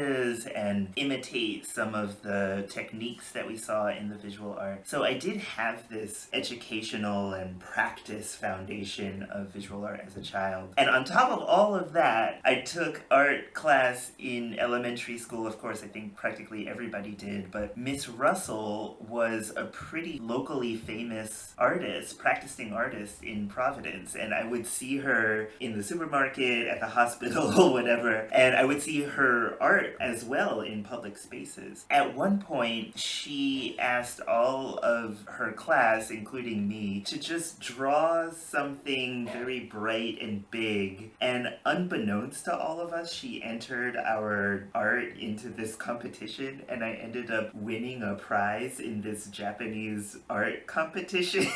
and imitate some of the techniques that we saw in the visual art. So I did have this educational and practice foundation of visual art as a child. And on top of all of that, I took art class in elementary school. Of course, I think practically everybody did, but Miss Russell was a pretty locally famous artist, practicing artist in Providence. And I would see her in the supermarket, at the hospital, whatever, and I would see her art as well in public spaces. At one point, she asked all of her class, including me, to just draw something very bright and big. And unbeknownst to all of us, she entered our art into this competition, and I ended up winning a prize in this Japanese art competition.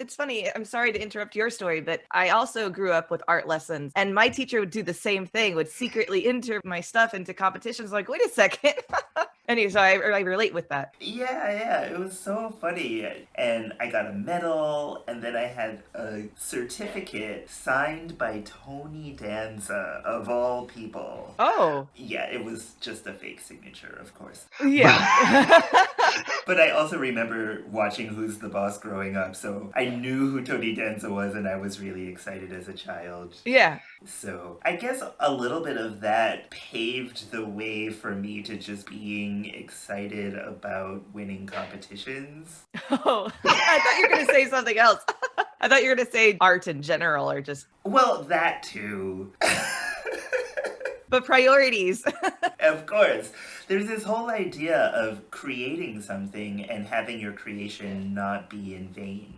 It's funny, I'm sorry to interrupt your story, but I also grew up with art lessons, and my teacher would do the same thing, would secretly enter my stuff into competitions. Like, wait a second. Anyway, so I relate with that. Yeah, it was so funny. And I got a medal, and then I had a certificate signed by Tony Danza, of all people. Oh. Yeah, it was just a fake signature, of course. Yeah. But I also remember watching Who's the Boss growing up, so I knew who Tony Danza was, and I was really excited as a child. Yeah. So I guess a little bit of that paved the way for me to just being excited about winning competitions. Oh, I thought you were going to say something else. I thought you were going to say art in general, or just... Well, that too. But priorities. Of course. There's this whole idea of creating something and having your creation not be in vain,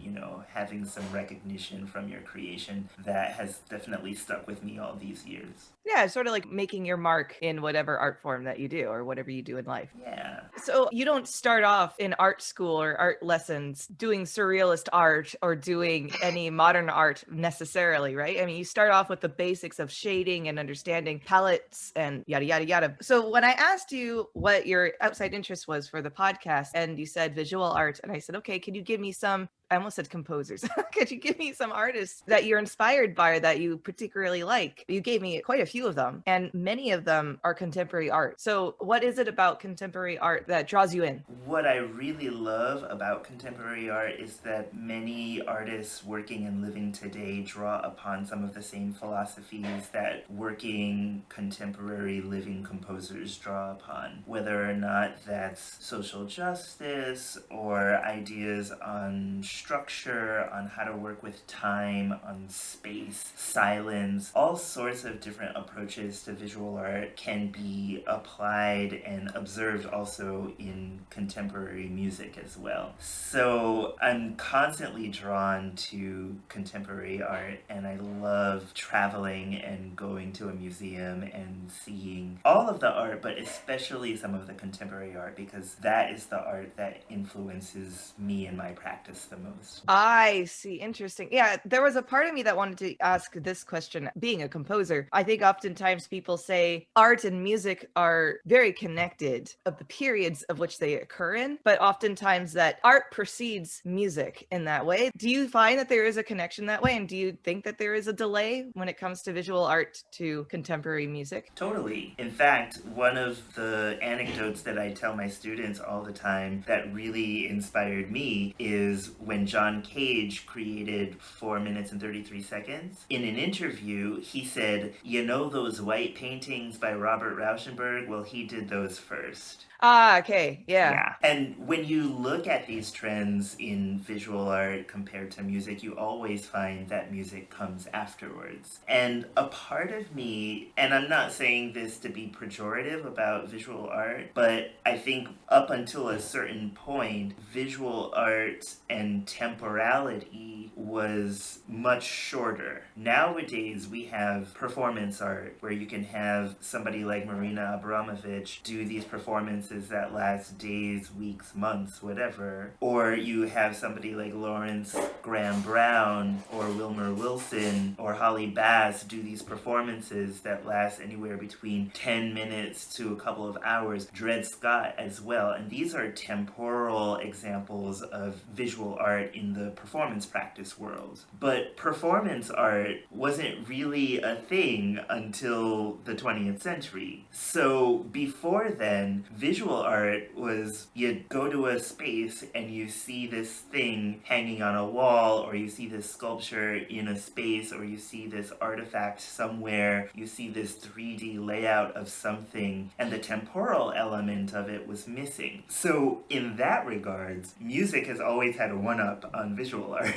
having some recognition from your creation. That has definitely stuck with me all these years. Yeah, it's sort of like making your mark in whatever art form that you do or whatever you do in life. Yeah. So you don't start off in art school or art lessons doing surrealist art or doing any modern art necessarily, right? I mean, you start off with the basics of shading and understanding palettes and yada, yada, yada. So when I asked you what your outside interest was for the podcast, and you said visual art, and I said, okay, can you give me some I almost said composers. Could you give me some artists that you're inspired by or that you particularly like? You gave me quite a few of them, and many of them are contemporary art. So what is it about contemporary art that draws you in? What I really love about contemporary art is that many artists working and living today draw upon some of the same philosophies that working contemporary living composers draw upon, whether or not that's social justice or ideas on structure, on how to work with time, on space, silence. All sorts of different approaches to visual art can be applied and observed also in contemporary music as well. So I'm constantly drawn to contemporary art, and I love traveling and going to a museum and seeing all of the art, but especially some of the contemporary art, because that is the art that influences me in my practice the most. I see. Interesting. Yeah, there was a part of me that wanted to ask this question. Being a composer, I think oftentimes people say art and music are very connected of the periods of which they occur in, but oftentimes that art precedes music in that way. Do you find that there is a connection that way? And do you think that there is a delay when it comes to visual art to contemporary music? Totally. In fact, one of the anecdotes that I tell my students all the time that really inspired me is when John Cage created 4 minutes and 33 seconds. In an interview, he said, "You know those white paintings by Robert Rauschenberg? Well, he did those first." Ah, okay. Yeah. Yeah. And when you look at these trends in visual art compared to music, you always find that music comes afterwards. And a part of me, and I'm not saying this to be pejorative about visual art, but I think up until a certain point, visual art and temporality was much shorter. Nowadays, we have performance art where you can have somebody like Marina Abramovich do these performances that last days, weeks, months, whatever. Or you have somebody like Lawrence Graham Brown or Wilmer Wilson or Holly Bass do these performances that last anywhere between 10 minutes to a couple of hours. Dred Scott as well. And these are temporal examples of visual art in the performance practice world. But performance art wasn't really a thing until the 20th century. So before then, visual art was you go to a space and you see this thing hanging on a wall, or you see this sculpture in a space, or you see this artifact somewhere, you see this 3D layout of something, and the temporal element of it was missing. So in that regards, music has always had a one-up on visual art.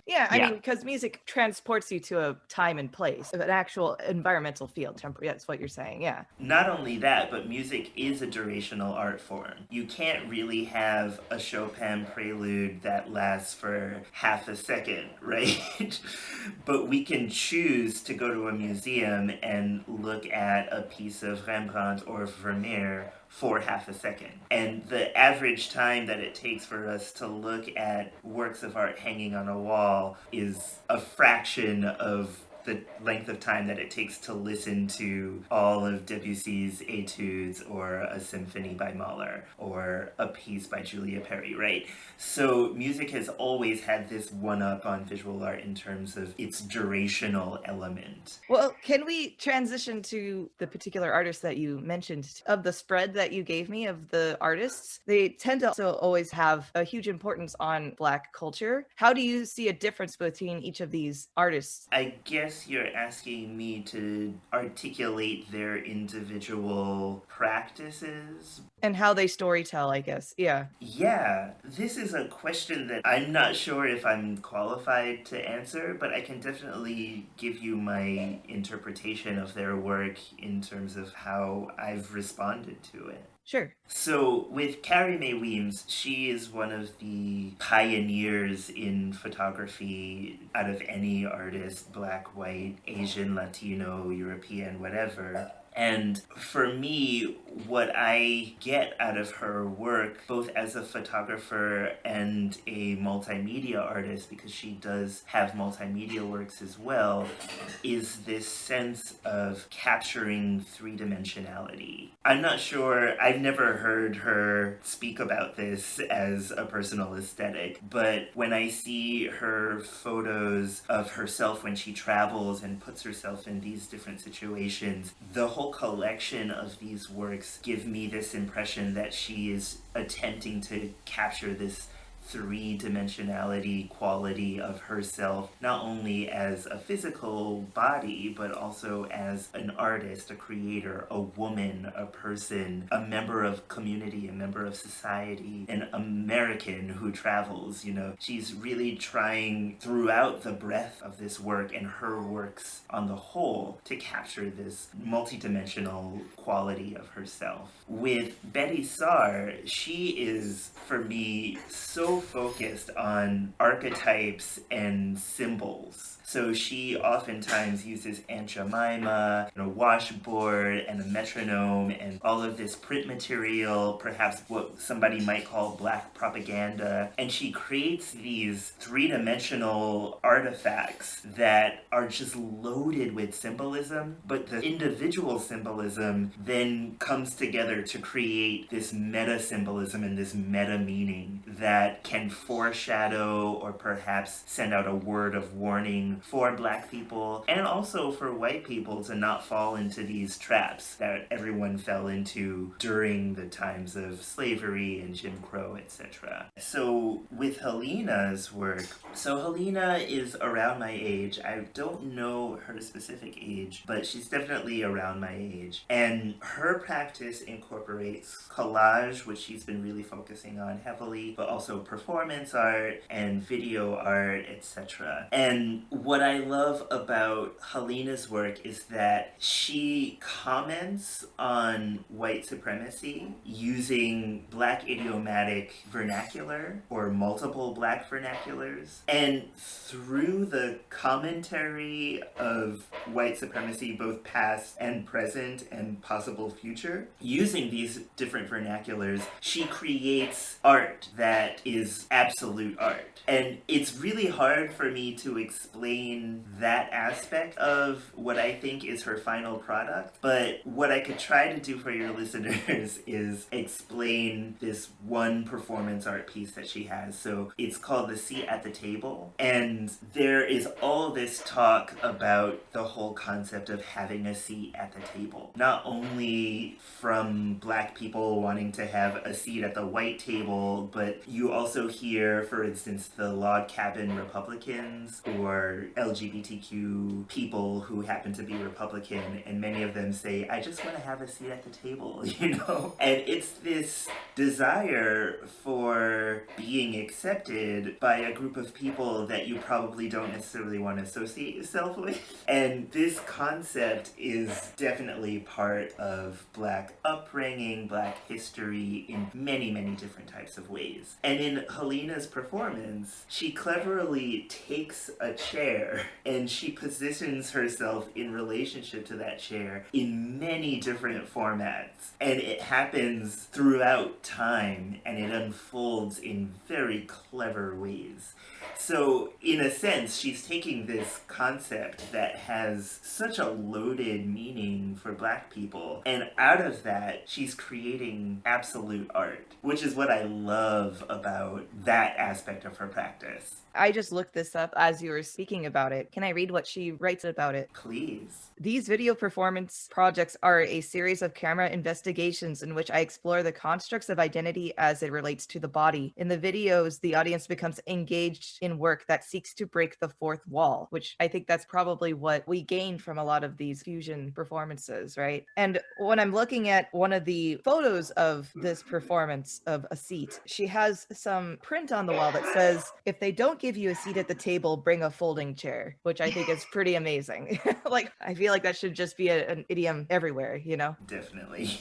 Yeah, I mean, because music transports you to a time and place, an actual environmental field. That's what you're saying, yeah. Not only that, but music is a durational art form. You can't really have a Chopin prelude that lasts for half a second, right? But we can choose to go to a museum and look at a piece of Rembrandt or Vermeer for half a second. And the average time that it takes for us to look at works of art hanging on a wall is a fraction of the length of time that it takes to listen to all of Debussy's etudes or a symphony by Mahler or a piece by Julia Perry, right? So music has always had this one-up on visual art in terms of its durational element. Well, can we transition to the particular artists that you mentioned? Of the spread that you gave me of the artists, they tend to also always have a huge importance on Black culture. How do you see a difference between each of these artists? I guess you're asking me to articulate their individual practices. And how they storytell, I guess. Yeah. Yeah, this is a question that I'm not sure if I'm qualified to answer, but I can definitely give you my interpretation of their work in terms of how I've responded to it. Sure. So with Carrie Mae Weems, she is one of the pioneers in photography out of any artist, Black, white, Asian, Latino, European, whatever. And for me, what I get out of her work, both as a photographer and a multimedia artist, because she does have multimedia works as well, is this sense of capturing three-dimensionality. I'm not sure, I've never heard her speak about this as a personal aesthetic, but when I see her photos of herself when she travels and puts herself in these different situations, the whole collection of these works give me this impression that she is attempting to capture this three-dimensionality quality of herself, not only as a physical body, but also as an artist, a creator, a woman, a person, a member of community, a member of society, an American who travels. She's really trying throughout the breadth of this work and her works on the whole to capture this multidimensional quality of herself. With Betye Saar, she is, for me, so focused on archetypes and symbols. So she oftentimes uses Aunt Jemima, a washboard, and a metronome, and all of this print material, perhaps what somebody might call black propaganda. And she creates these three-dimensional artifacts that are just loaded with symbolism, but the individual symbolism then comes together to create this meta-symbolism and this meta-meaning that can foreshadow or perhaps send out a word of warning for Black people and also for white people to not fall into these traps that everyone fell into during the times of slavery and Jim Crow, etc. So with Helina's work, Helina is around my age. I don't know her specific age, but she's definitely around my age. And her practice incorporates collage, which she's been really focusing on heavily, but also performance art and video art, etc. And what I love about Helina's work is that she comments on white supremacy using Black idiomatic vernacular or multiple Black vernaculars. And through the commentary of white supremacy, both past and present and possible future, using these different vernaculars, she creates art that is absolute art. And it's really hard for me to explain that aspect of what I think is her final product, but what I could try to do for your listeners is explain this one performance art piece that she has. So it's called The Seat at the Table, and there is all this talk about the whole concept of having a seat at the table, not only from Black people wanting to have a seat at the white table, but you also hear, for instance, the log cabin Republicans or LGBTQ people who happen to be Republican, and many of them say, I just want to have a seat at the table, And it's this desire for being accepted by a group of people that you probably don't necessarily want to associate yourself with. And this concept is definitely part of Black upbringing, Black history in many, many different types of ways. And in Helina's performance, she cleverly takes a chair and she positions herself in relationship to that chair in many different formats. And it happens throughout time and it unfolds in very clever ways. So, in a sense, she's taking this concept that has such a loaded meaning for Black people, and out of that, she's creating absolute art, which is what I love about that aspect of her practice. I just looked this up as you were speaking about it. Can I read what she writes about it? Please. These video performance projects are a series of camera investigations in which I explore the constructs of identity as it relates to the body. In the videos, the audience becomes engaged in work that seeks to break the fourth wall, which I think that's probably what we gain from a lot of these fusion performances, right? And when I'm looking at one of the photos of this performance of a seat, she has some print on the wall that says, if they don't give you a seat at the table, bring a folding chair, which I think is pretty amazing. Like, I feel like that should just be an idiom everywhere, Definitely.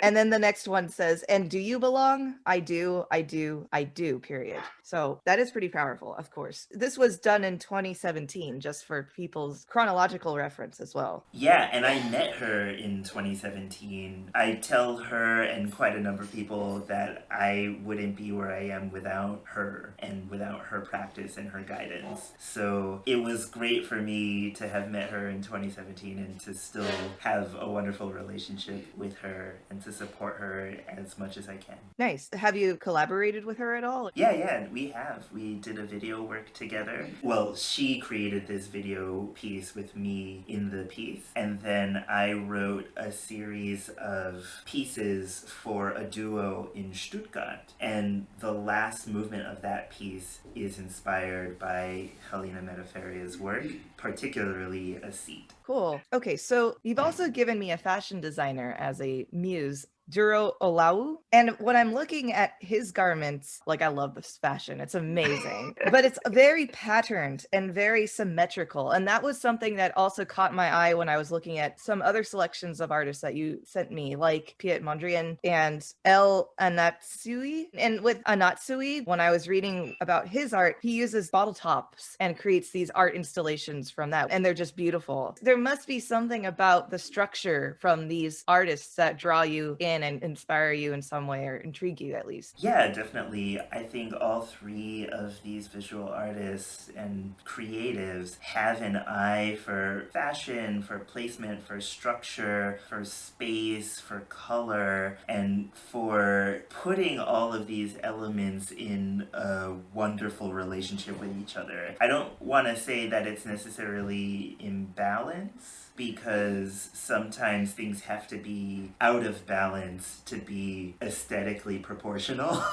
And then the next one says, and do you belong? I do, I do, I do, period. So that is pretty powerful, of course. This was done in 2017, just for people's chronological reference as well. Yeah, and I met her in 2017. I tell her and quite a number of people that I wouldn't be where I am without her and without her practice and her guidance. So it was great for me to have met her in 2017 and to still have a wonderful relationship with her and to support her as much as I can. Nice. Have you collaborated with her at all? Yeah, we have. We did a video work together. Well, she created this video piece with me in the piece, and then I wrote a series of pieces for a duo in Stuttgart. And the last movement of that piece is inspired by Helina Metaferia's work, particularly a seat. Cool. Okay, so you've also given me a fashion designer as a muse, Duro Olowu. And when I'm looking at his garments, like, I love this fashion. It's amazing. But it's very patterned and very symmetrical. And that was something that also caught my eye when I was looking at some other selections of artists that you sent me, like Piet Mondriaan and Anatsui. And with Anatsui, when I was reading about his art, he uses bottle tops and creates these art installations from that. And they're just beautiful. There must be something about the structure from these artists that draw you in and inspire you in some way, or intrigue you at least. Yeah, definitely. I think all three of these visual artists and creatives have an eye for fashion, for placement, for structure, for space, for color, and for putting all of these elements in a wonderful relationship with each other. I don't want to say that it's necessarily in balance, because sometimes things have to be out of balance to be aesthetically proportional.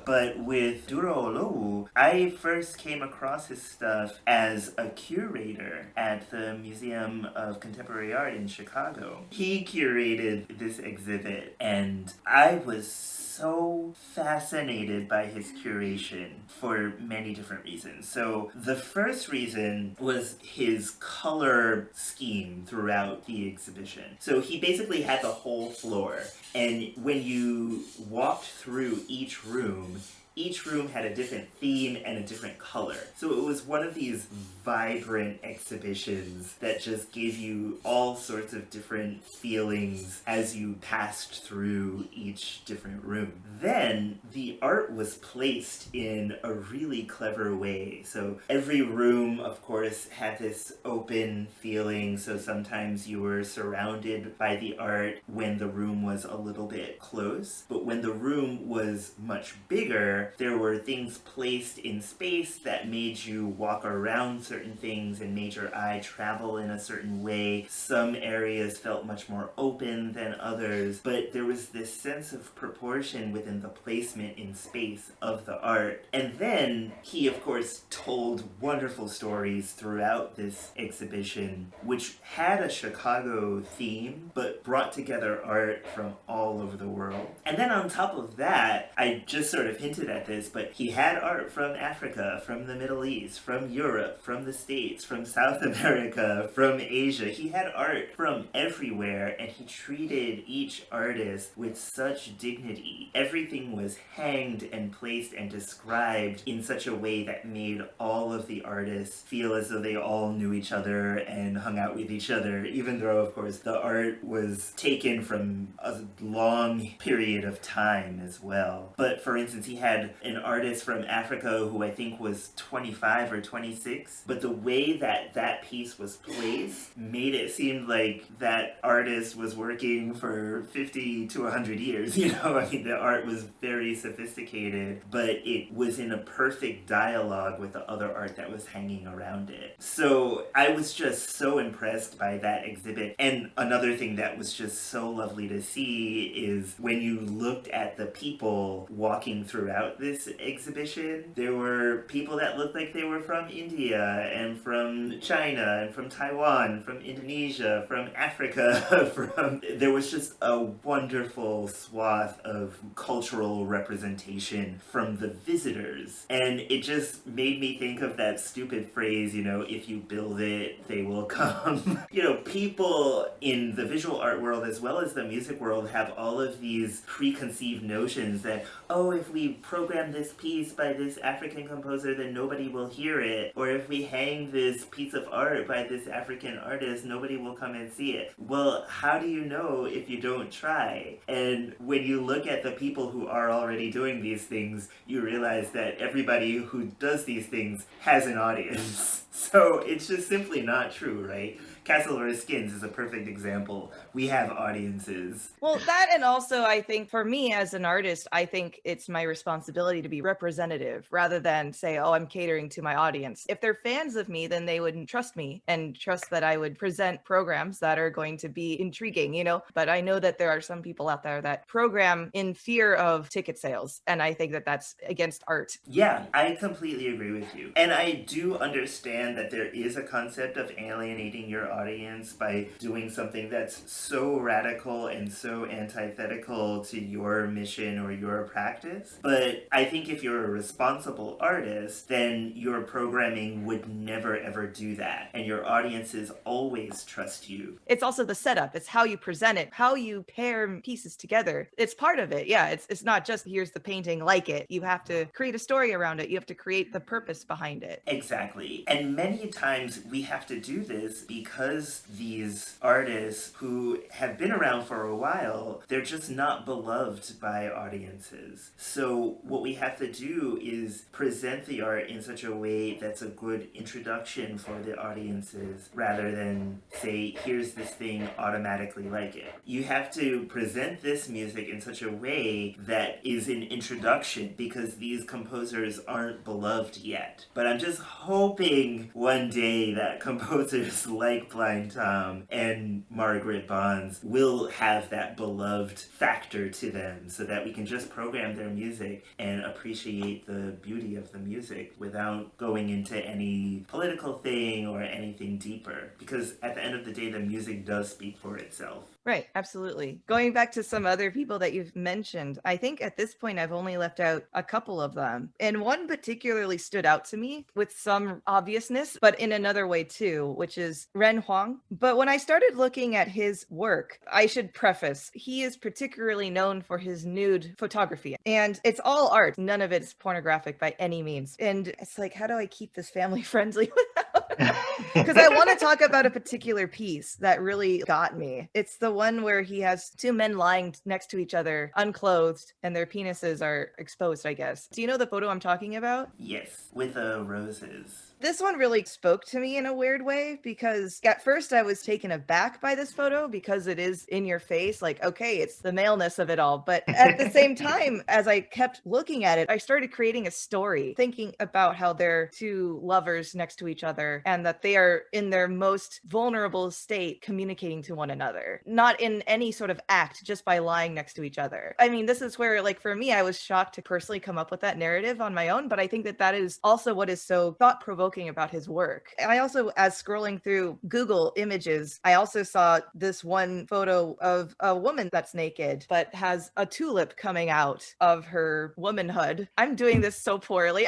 But with Duro Olowu, I first came across his stuff as a curator at the Museum of Contemporary Art in Chicago. He curated this exhibit, and I was so fascinated by his curation for many different reasons. So the first reason was his color scheme throughout the exhibition. So he basically had the whole floor, and when you walked through each room had a different theme and a different color. So it was one of these vibrant exhibitions that just gave you all sorts of different feelings as you passed through each different room. Then the art was placed in a really clever way. So every room, of course, had this open feeling. So sometimes you were surrounded by the art when the room was a little bit close. But when the room was much bigger, there were things placed in space that made you walk around certain things and made your eye travel in a certain way. Some areas felt much more open than others, but there was this sense of proportion within the placement in space of the art. And then he, of course, told wonderful stories throughout this exhibition, which had a Chicago theme, but brought together art from all over the world. And then on top of that, I just sort of hinted at this, but he had art from Africa, from the Middle East, from Europe, from the States, from South America, from Asia. He had art from everywhere, and he treated each artist with such dignity. Everything was hanged and placed and described in such a way that made all of the artists feel as though they all knew each other and hung out with each other, even though, of course, the art was taken from a long period of time as well. But for instance, he had an artist from Africa who I think was 25 or 26, but the way that that piece was placed made it seem like that artist was working for 50 to 100 years, you know? I mean, the art was very sophisticated, but it was in a perfect dialogue with the other art that was hanging around it. So I was just so impressed by that exhibit. And another thing that was just so lovely to see is when you looked at the people walking throughout throughout this exhibition. There were people that looked like they were from India and from China and from Taiwan, from Indonesia, from Africa, there was just a wonderful swath of cultural representation from the visitors. And it just made me think of that stupid phrase, if you build it, they will come. People in the visual art world as well as the music world have all of these preconceived notions that, if we program this piece by this African composer, then nobody will hear it. Or if we hang this piece of art by this African artist, nobody will come and see it. Well, how do you know if you don't try? And when you look at the people who are already doing these things, you realize that everybody who does these things has an audience. So it's just simply not true, right? Castle or Skins is a perfect example. We have audiences. Well, that, and also I think for me as an artist, I think it's my responsibility to be representative rather than say, I'm catering to my audience. If they're fans of me, then they would trust me and trust that I would present programs that are going to be intriguing, But I know that there are some people out there that program in fear of ticket sales. And I think that that's against art. Yeah, I completely agree with you. And I do understand that there is a concept of alienating your audience by doing something that's so radical and so antithetical to your mission or your practice. But I think if you're a responsible artist, then your programming would never ever do that. And your audiences always trust you. It's also the setup. It's how you present it, how you pair pieces together. It's part of it. Yeah, it's not just here's the painting, like it. You have to create a story around it. You have to create the purpose behind it. Exactly. And many times we have to do this because these artists who have been around for a while, they're just not beloved by audiences. So what we have to do is present the art in such a way that's a good introduction for the audiences rather than say, here's this thing, automatically like it. You have to present this music in such a way that is an introduction because these composers aren't beloved yet. But I'm just hoping one day that composers like Blind Tom and Margaret Bonds will have that beloved factor to them so that we can just program their music and appreciate the beauty of the music without going into any political thing or anything deeper. Because at the end of the day, the music does speak for itself. Right, absolutely. Going back to some other people that you've mentioned, I think at this point I've only left out a couple of them. And one particularly stood out to me with some obviousness, but in another way too, which is Ren Hang. But when I started looking at his work, I should preface, he is particularly known for his nude photography. And it's all art. None of it is pornographic by any means. And it's like, how do I keep this family friendly without? Because I want to talk about a particular piece that really got me. It's the one where he has two men lying next to each other, unclothed, and their penises are exposed, I guess. Do you know the photo I'm talking about? Yes, with the roses. This one really spoke to me in a weird way because at first I was taken aback by this photo because it is in your face, like, okay, it's the maleness of it all. But at the same time, as I kept looking at it, I started creating a story, thinking about how they're two lovers next to each other and that they are in their most vulnerable state communicating to one another, not in any sort of act, just by lying next to each other. I mean, this is where, like, for me, I was shocked to personally come up with that narrative on my own, but I think that that is also what is so thought-provoking about his work. I also, as scrolling through Google images, I also saw this one photo of a woman that's naked, but has a tulip coming out of her womanhood. I'm doing this so poorly.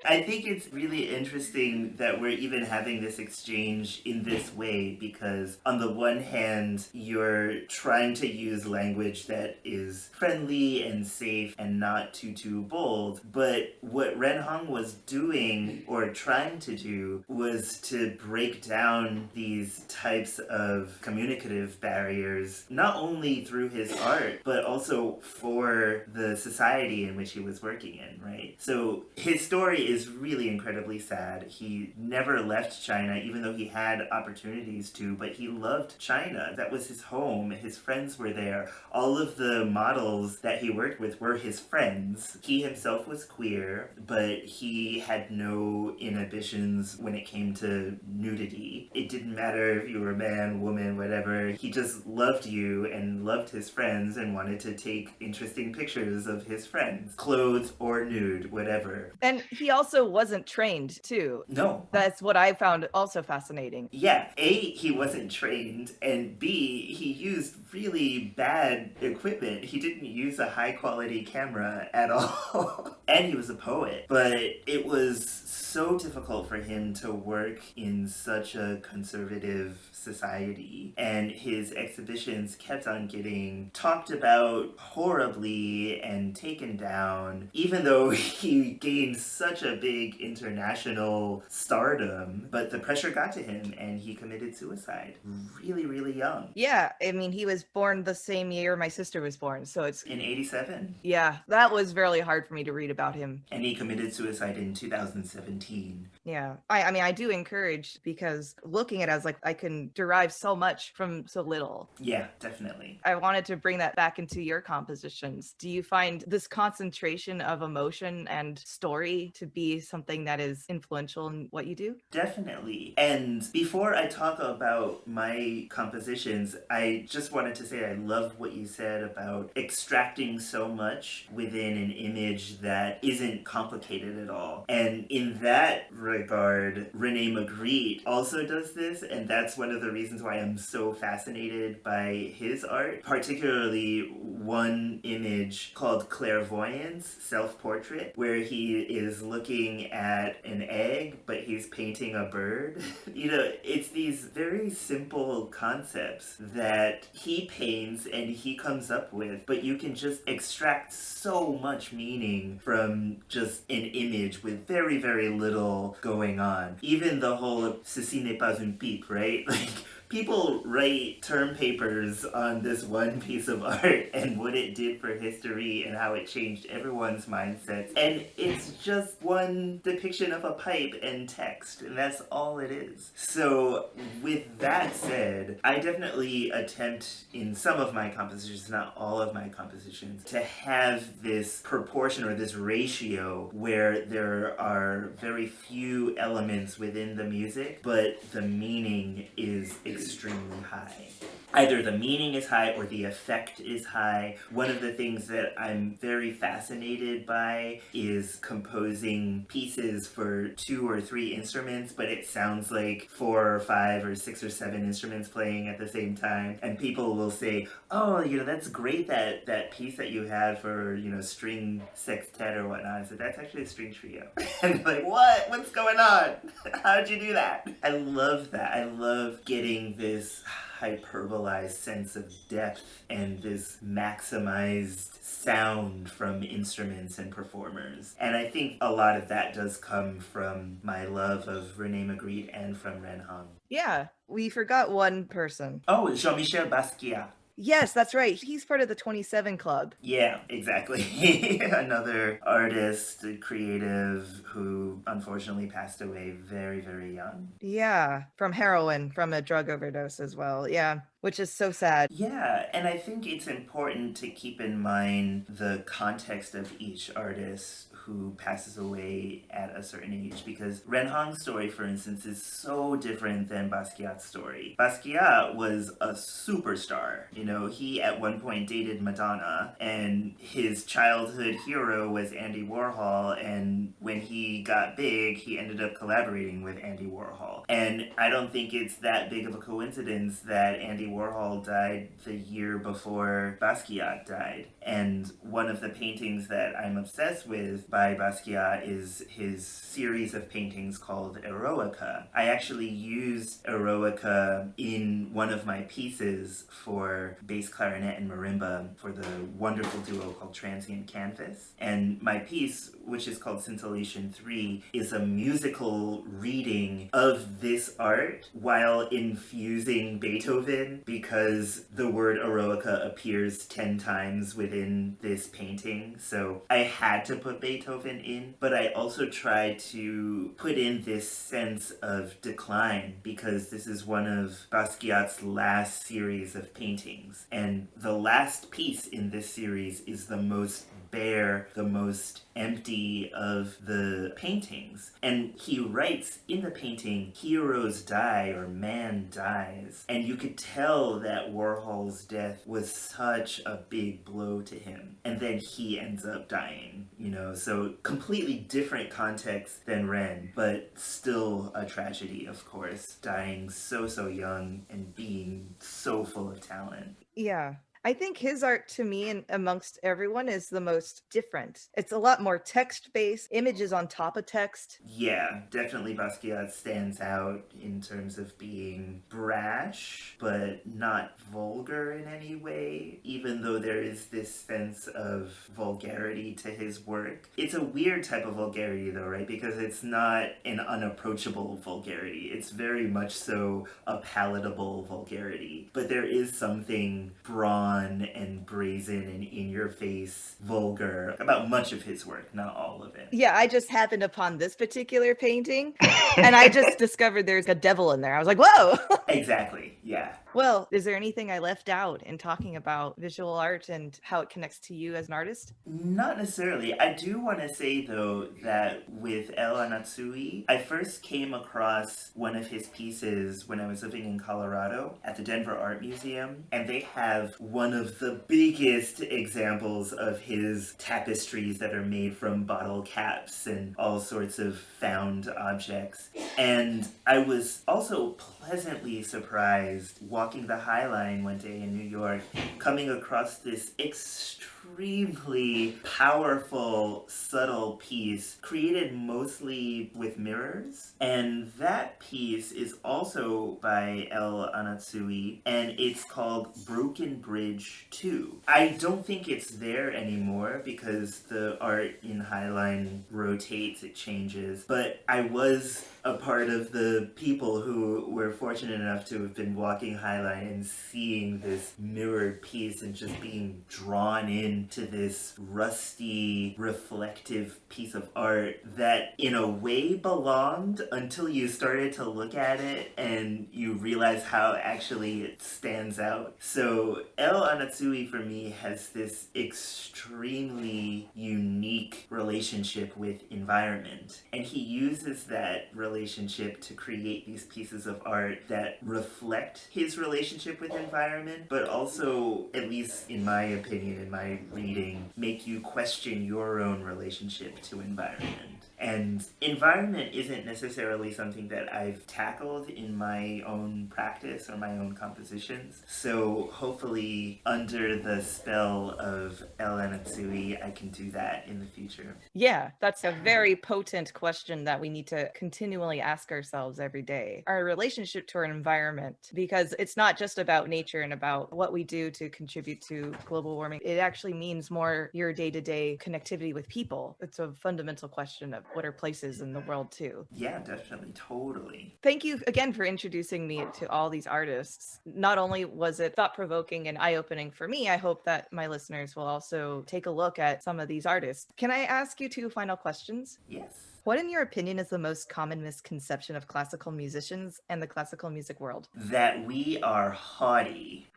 I think it's really interesting that we're even having this exchange in this way because on the one hand, you're trying to use language that is friendly and safe and not too bold. But what Ren Hang was doing or trying to do was to break down these types of communicative barriers, not only through his art, but also for the society in which he was working in, right? So his story is really incredibly sad. He never left China, even though he had opportunities to, but he loved China. That was his home. His friends were there. All of the models that he worked with were his friends. He himself was queer, but he had no inhibitions when it came to nudity. It didn't matter if you were a man, woman, whatever. He just loved you and loved his friends and wanted to take interesting pictures of his friends, clothed or nude, whatever. And he also wasn't trained, too. No. That's what I found also fascinating. Yeah, A, he wasn't trained, and B, he used really bad equipment. He didn't use a high quality camera at all. And he was a poet. But it was so difficult for him to work in such a conservative society, and his exhibitions kept on getting talked about horribly and taken down, even though he gained such a big international stardom. But the pressure got to him and he committed suicide really, really young. Yeah, I mean, he was born the same year my sister was born, so it's... In 87. Yeah, that was really hard for me to read about him. And he committed suicide in 2017. Yeah, I mean, I do encourage, because looking at it, I was like, I can derive so much from so little. Yeah, definitely. I wanted to bring that back into your compositions. Do you find this concentration of emotion and story to be something that is influential in what you do? Definitely. And before I talk about my compositions, I just wanted to say I love what you said about extracting so much within an image that isn't complicated at all. And in that regard, René Magritte also does this, and that's one of the reasons why I'm so fascinated by his art, particularly one image called Clairvoyance, Self-Portrait, where he is looking at an egg, but he's painting a bird. You know, it's these very simple concepts that he paints and he comes up with, but you can just extract so much meaning from just an image with very, very little going on. Even the whole "Ceci n'est pas une pipe," right? Like, people write term papers on this one piece of art and what it did for history and how it changed everyone's mindsets. And it's just one depiction of a pipe and text, and that's all it is. So with that said, I definitely attempt in some of my compositions, not all of my compositions, to have this proportion or this ratio where there are very few elements within the music, but the meaning is extremely high. Either the meaning is high or the effect is high. One of the things that I'm very fascinated by is composing pieces for 2 or 3 instruments, but it sounds like 4 or 5 or 6 or 7 instruments playing at the same time. And people will say, oh, you know, that's great, that piece that you had for, you know, string sextet or whatnot. I said, that's actually a string trio. And like, what? What's going on? How'd you do that? I love that. I love getting this hyperbolized sense of depth and this maximized sound from instruments and performers. And I think a lot of that does come from my love of René Magritte and from Ren Hang. Yeah, we forgot one person. Oh, Jean-Michel Basquiat. Yes, that's right. He's part of the 27 Club. Yeah, exactly. Another artist, creative, who unfortunately passed away very, very young. Yeah, from heroin, from a drug overdose as well. Yeah, which is so sad. Yeah, and I think it's important to keep in mind the context of each artist who passes away at a certain age, because Ren Hang's story, for instance, is so different than Basquiat's story. Basquiat was a superstar. You know, he at one point dated Madonna, and his childhood hero was Andy Warhol, and when he got big, he ended up collaborating with Andy Warhol. And I don't think it's that big of a coincidence that Andy Warhol died the year before Basquiat died. And one of the paintings that I'm obsessed with by Basquiat is his series of paintings called Eroica. I actually used Eroica in one of my pieces for bass clarinet and marimba for the wonderful duo called Transient Canvas. And my piece, which is called Scintillation 3, is a musical reading of this art while infusing Beethoven, because the word Eroica appears 10 times within this painting. So I had to put Beethoven Beethoven in, but I also try to put in this sense of decline because this is one of Basquiat's last series of paintings. And the last piece in this series is the most bare, the most empty of the paintings. And he writes in the painting, heroes die or man dies. And you could tell that Warhol's death was such a big blow to him. And then he ends up dying, so completely different context than Ren, but still a tragedy, of course, dying so young and being so full of talent. Yeah. I think his art to me and amongst everyone is the most different. It's a lot more text-based, images on top of text. Yeah, definitely Basquiat stands out in terms of being brash, but not vulgar in any way, even though there is this sense of vulgarity to his work. It's a weird type of vulgarity though, right? Because it's not an unapproachable vulgarity. It's very much so a palatable vulgarity. But there is something brawn and brazen and in-your-face vulgar about much of his work, not all of it. Yeah, I just happened upon this particular painting and I just discovered there's a devil in there. I was like, whoa! Exactly, yeah. Well, is there anything I left out in talking about visual art and how it connects to you as an artist? Not necessarily. I do want to say, though, that with Anatsui, I first came across one of his pieces when I was living in Colorado at the Denver Art Museum, and they have one of the biggest examples of his tapestries that are made from bottle caps and all sorts of found objects. And I was also pleasantly surprised walking the High Line one day in New York, coming across this extremely powerful, subtle piece created mostly with mirrors. And that piece is also by Anatsui, and it's called Broken Bridge 2. I don't think it's there anymore because the art in Highline rotates, it changes, but I was a part of the people who were fortunate enough to have been walking Highline and seeing this mirrored piece and just being drawn into this rusty, reflective piece of art that in a way belonged until you started to look at it and you realize how actually it stands out. So Anatsui for me has this extremely unique relationship with environment, and he uses that relationship to create these pieces of art that reflect his relationship with environment, but also, at least in my opinion, in my reading, make you question your own relationship to environment. And environment isn't necessarily something that I've tackled in my own practice or my own compositions. So hopefully under the spell of Anatsui, I can do that in the future. Yeah, that's a very potent question that we need to continually ask ourselves every day. Our relationship to our environment, because it's not just about nature and about what we do to contribute to global warming. It actually means more your day-to-day connectivity with people. It's a fundamental question of what are places in the world too. Yeah, definitely, totally. Thank you again for introducing me to all these artists. Not only was it thought-provoking and eye-opening for me, I hope that my listeners will also take a look at some of these artists. Can I ask you two final questions? Yes. What, in your opinion, is the most common misconception of classical musicians and the classical music world? That we are haughty.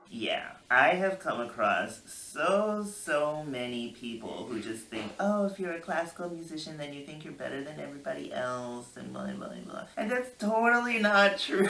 Yeah, I have come across so many people who just think, oh, if you're a classical musician, then you think you're better than everybody else, and blah, blah, blah. And that's totally not true.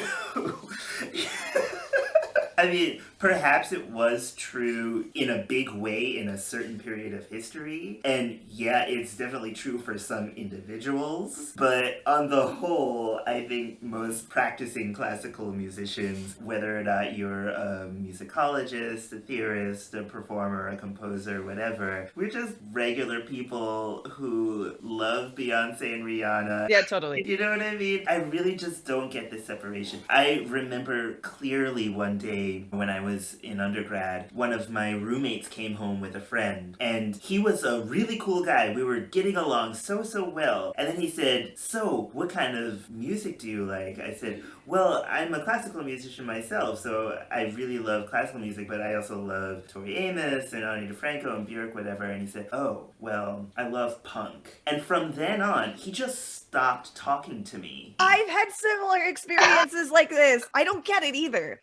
I mean, perhaps it was true in a big way in a certain period of history, and yeah, it's definitely true for some individuals, but on the whole, I think most practicing classical musicians, whether or not you're a musicologist, a theorist, a performer, a composer, whatever, we're just regular people who love Beyonce and Rihanna. Yeah, totally. You know what I mean? I really just don't get this separation. I remember clearly one day when I was was in undergrad, one of my roommates came home with a friend, and he was a really cool guy. We were getting along so well. And then he said, "So, what kind of music do you like?" I said, "Well, I'm a classical musician myself, so I really love classical music, but I also love Tori Amos and Ani DeFranco and Björk, whatever." And he said, "Oh, well, I love punk." And from then on, he just stopped talking to me. I've had similar experiences like this. I don't get it either.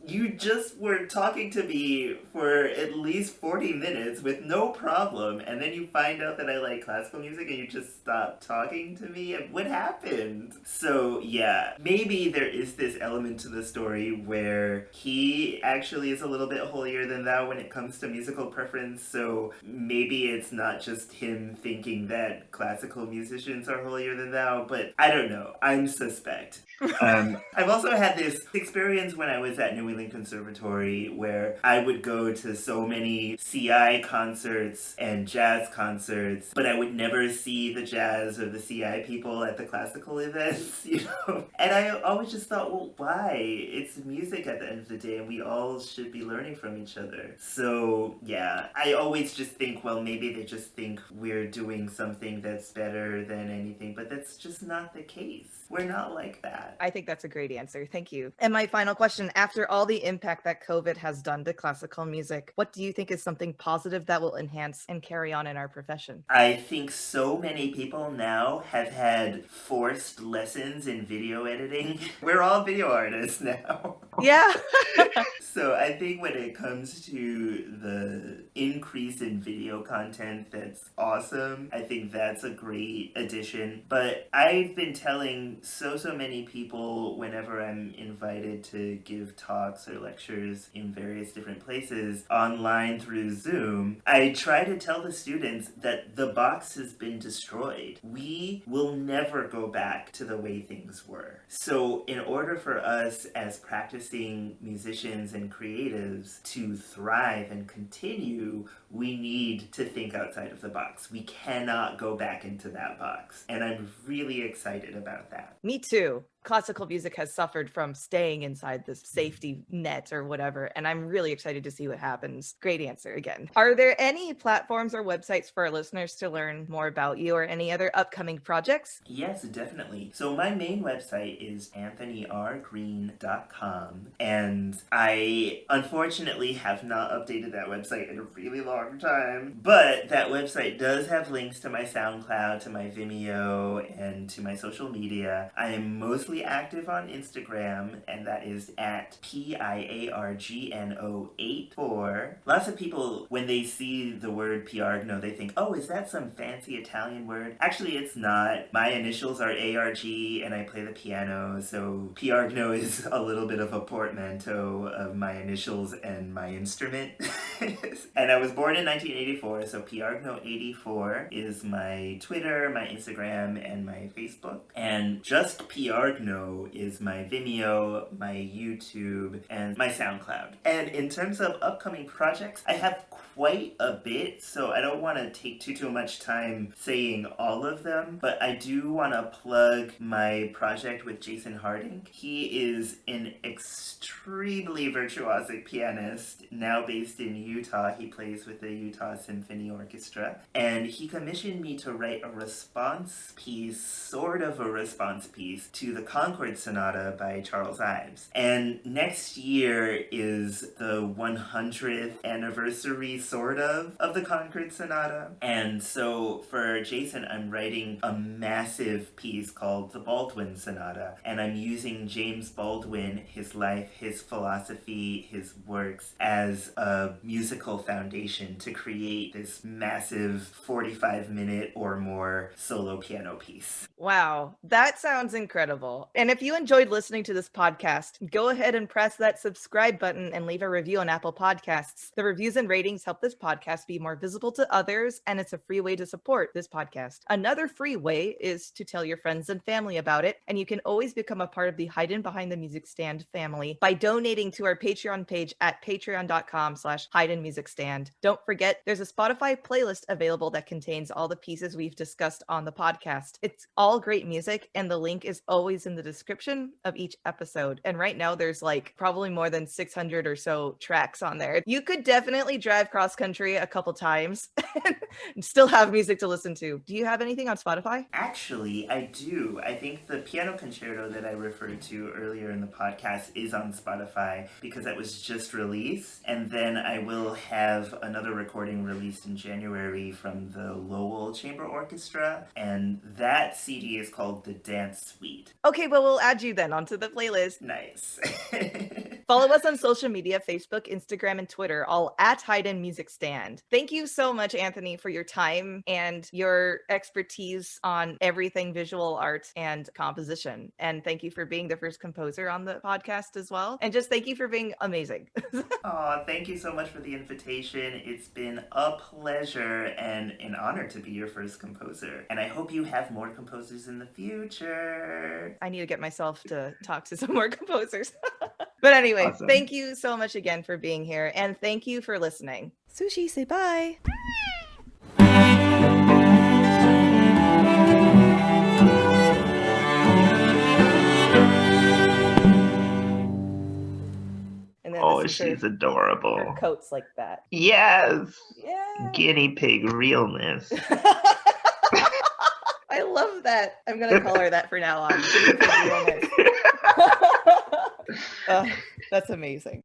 You just were talking to me for at least 40 minutes with no problem, and then you find out that I like classical music and you just stop talking to me? What happened? So, yeah, maybe there is this element to the story where he actually is a little bit holier than thou when it comes to musical preference, so maybe it's not just him thinking that classical musicians are holier than thou, but I don't know. I'm suspect. I've also had this experience when I was at New England Conservatory where I would go to so many CI concerts and jazz concerts, but I would never see the jazz or the CI people at the classical events, you know? And I always just thought, well, why? It's music at the end of the day, and we all should be learning from each other. So, yeah, I always just think, well, maybe they just think we're doing something that's better than anything, but that's just not the case. We're not like that. I think that's a great answer. Thank you. And my final question, after all the impact that COVID has done to classical music, what do you think is something positive that will enhance and carry on in our profession? I think so many people now have had forced lessons in video editing. We're all video artists now. Yeah. So I think when it comes to the increase in video content, that's awesome. I think that's a great addition. But I've been telling so many people whenever I'm invited to give talks or lectures in various different places online through Zoom, I try to tell the students that the box has been destroyed. We will never go back to the way things were. So in order for us as practicing musicians and creatives to thrive and continue, we need to think outside of the box. We cannot go back into that box. And I'm really excited about that. Me too. Classical music has suffered from staying inside this safety net or whatever, and I'm really excited to see what happens. Great answer again. Are there any platforms or websites for our listeners to learn more about you or any other upcoming projects? Yes, definitely. So my main website is anthonyrgreen.com, and I unfortunately have not updated that website in a really long time, but that website does have links to my SoundCloud, to my Vimeo, and to my social media. I am mostly active on Instagram, and that is at PIARGNO84. Lots of people, when they see the word Piargno, they think, oh, is that some fancy Italian word? Actually, it's not. My initials are ARG, and I play the piano, so Piargno is a little bit of a portmanteau of my initials and my instrument. And I was born in 1984, so Piargno84 is my Twitter, my Instagram, and my Facebook. And just Piargno is my Vimeo, my YouTube, and my SoundCloud. And in terms of upcoming projects, I have quite a bit, so I don't want to take too much time saying all of them, but I do want to plug my project with Jason Harding. He is an extremely virtuosic pianist, now based in Utah. He plays with the Utah Symphony Orchestra, and he commissioned me to write a response piece, sort of a response piece, to the Concord Sonata by Charles Ives. And next year is the 100th anniversary, sort of the Concord Sonata. And so for Jason, I'm writing a massive piece called the Baldwin Sonata. And I'm using James Baldwin, his life, his philosophy, his works as a musical foundation to create this massive 45-minute or more solo piano piece. Wow, that sounds incredible. And if you enjoyed listening to this podcast, go ahead and press that subscribe button and leave a review on Apple Podcasts. The reviews and ratings help this podcast be more visible to others, and it's a free way to support this podcast. Another free way is to tell your friends and family about it, and you can always become a part of the Haydn Behind the Music Stand family by donating to our Patreon page at patreon.com/HaydnMusicStand. Don't forget, there's a Spotify playlist available that contains all the pieces we've discussed on the podcast. It's all great music, and the link is always in the description of each episode. And right now, there's like probably more than 600 or so tracks on there. You could definitely drive cross country a couple times and still have music to listen to. Do you have anything on Spotify? Actually, I do. I think the piano concerto that I referred to earlier in the podcast is on Spotify because that was just released. And then I will have another recording released in January from the Lowell Chamber Orchestra. And that CD is called The Dance Suite. Okay, well, we'll add you then onto the playlist. Nice. Follow us on social media, Facebook, Instagram, and Twitter, all at Haydn Music Stand. Thank you so much, Anthony, for your time and your expertise on everything visual art and composition. And thank you for being the first composer on the podcast as well. And just thank you for being amazing. Oh, thank you so much for the invitation. It's been a pleasure and an honor to be your first composer. And I hope you have more composers in the future. I need to get myself to talk to some more composers. But anyway, Awesome. Thank you so much again for being here. And thank you for listening. Sushi, say bye. And then Oh, this is she's her adorable. coats like that. Yes. Yeah. Guinea pig realness. I love that. I'm going to call her that for now on. Guinea pig realness. That's amazing.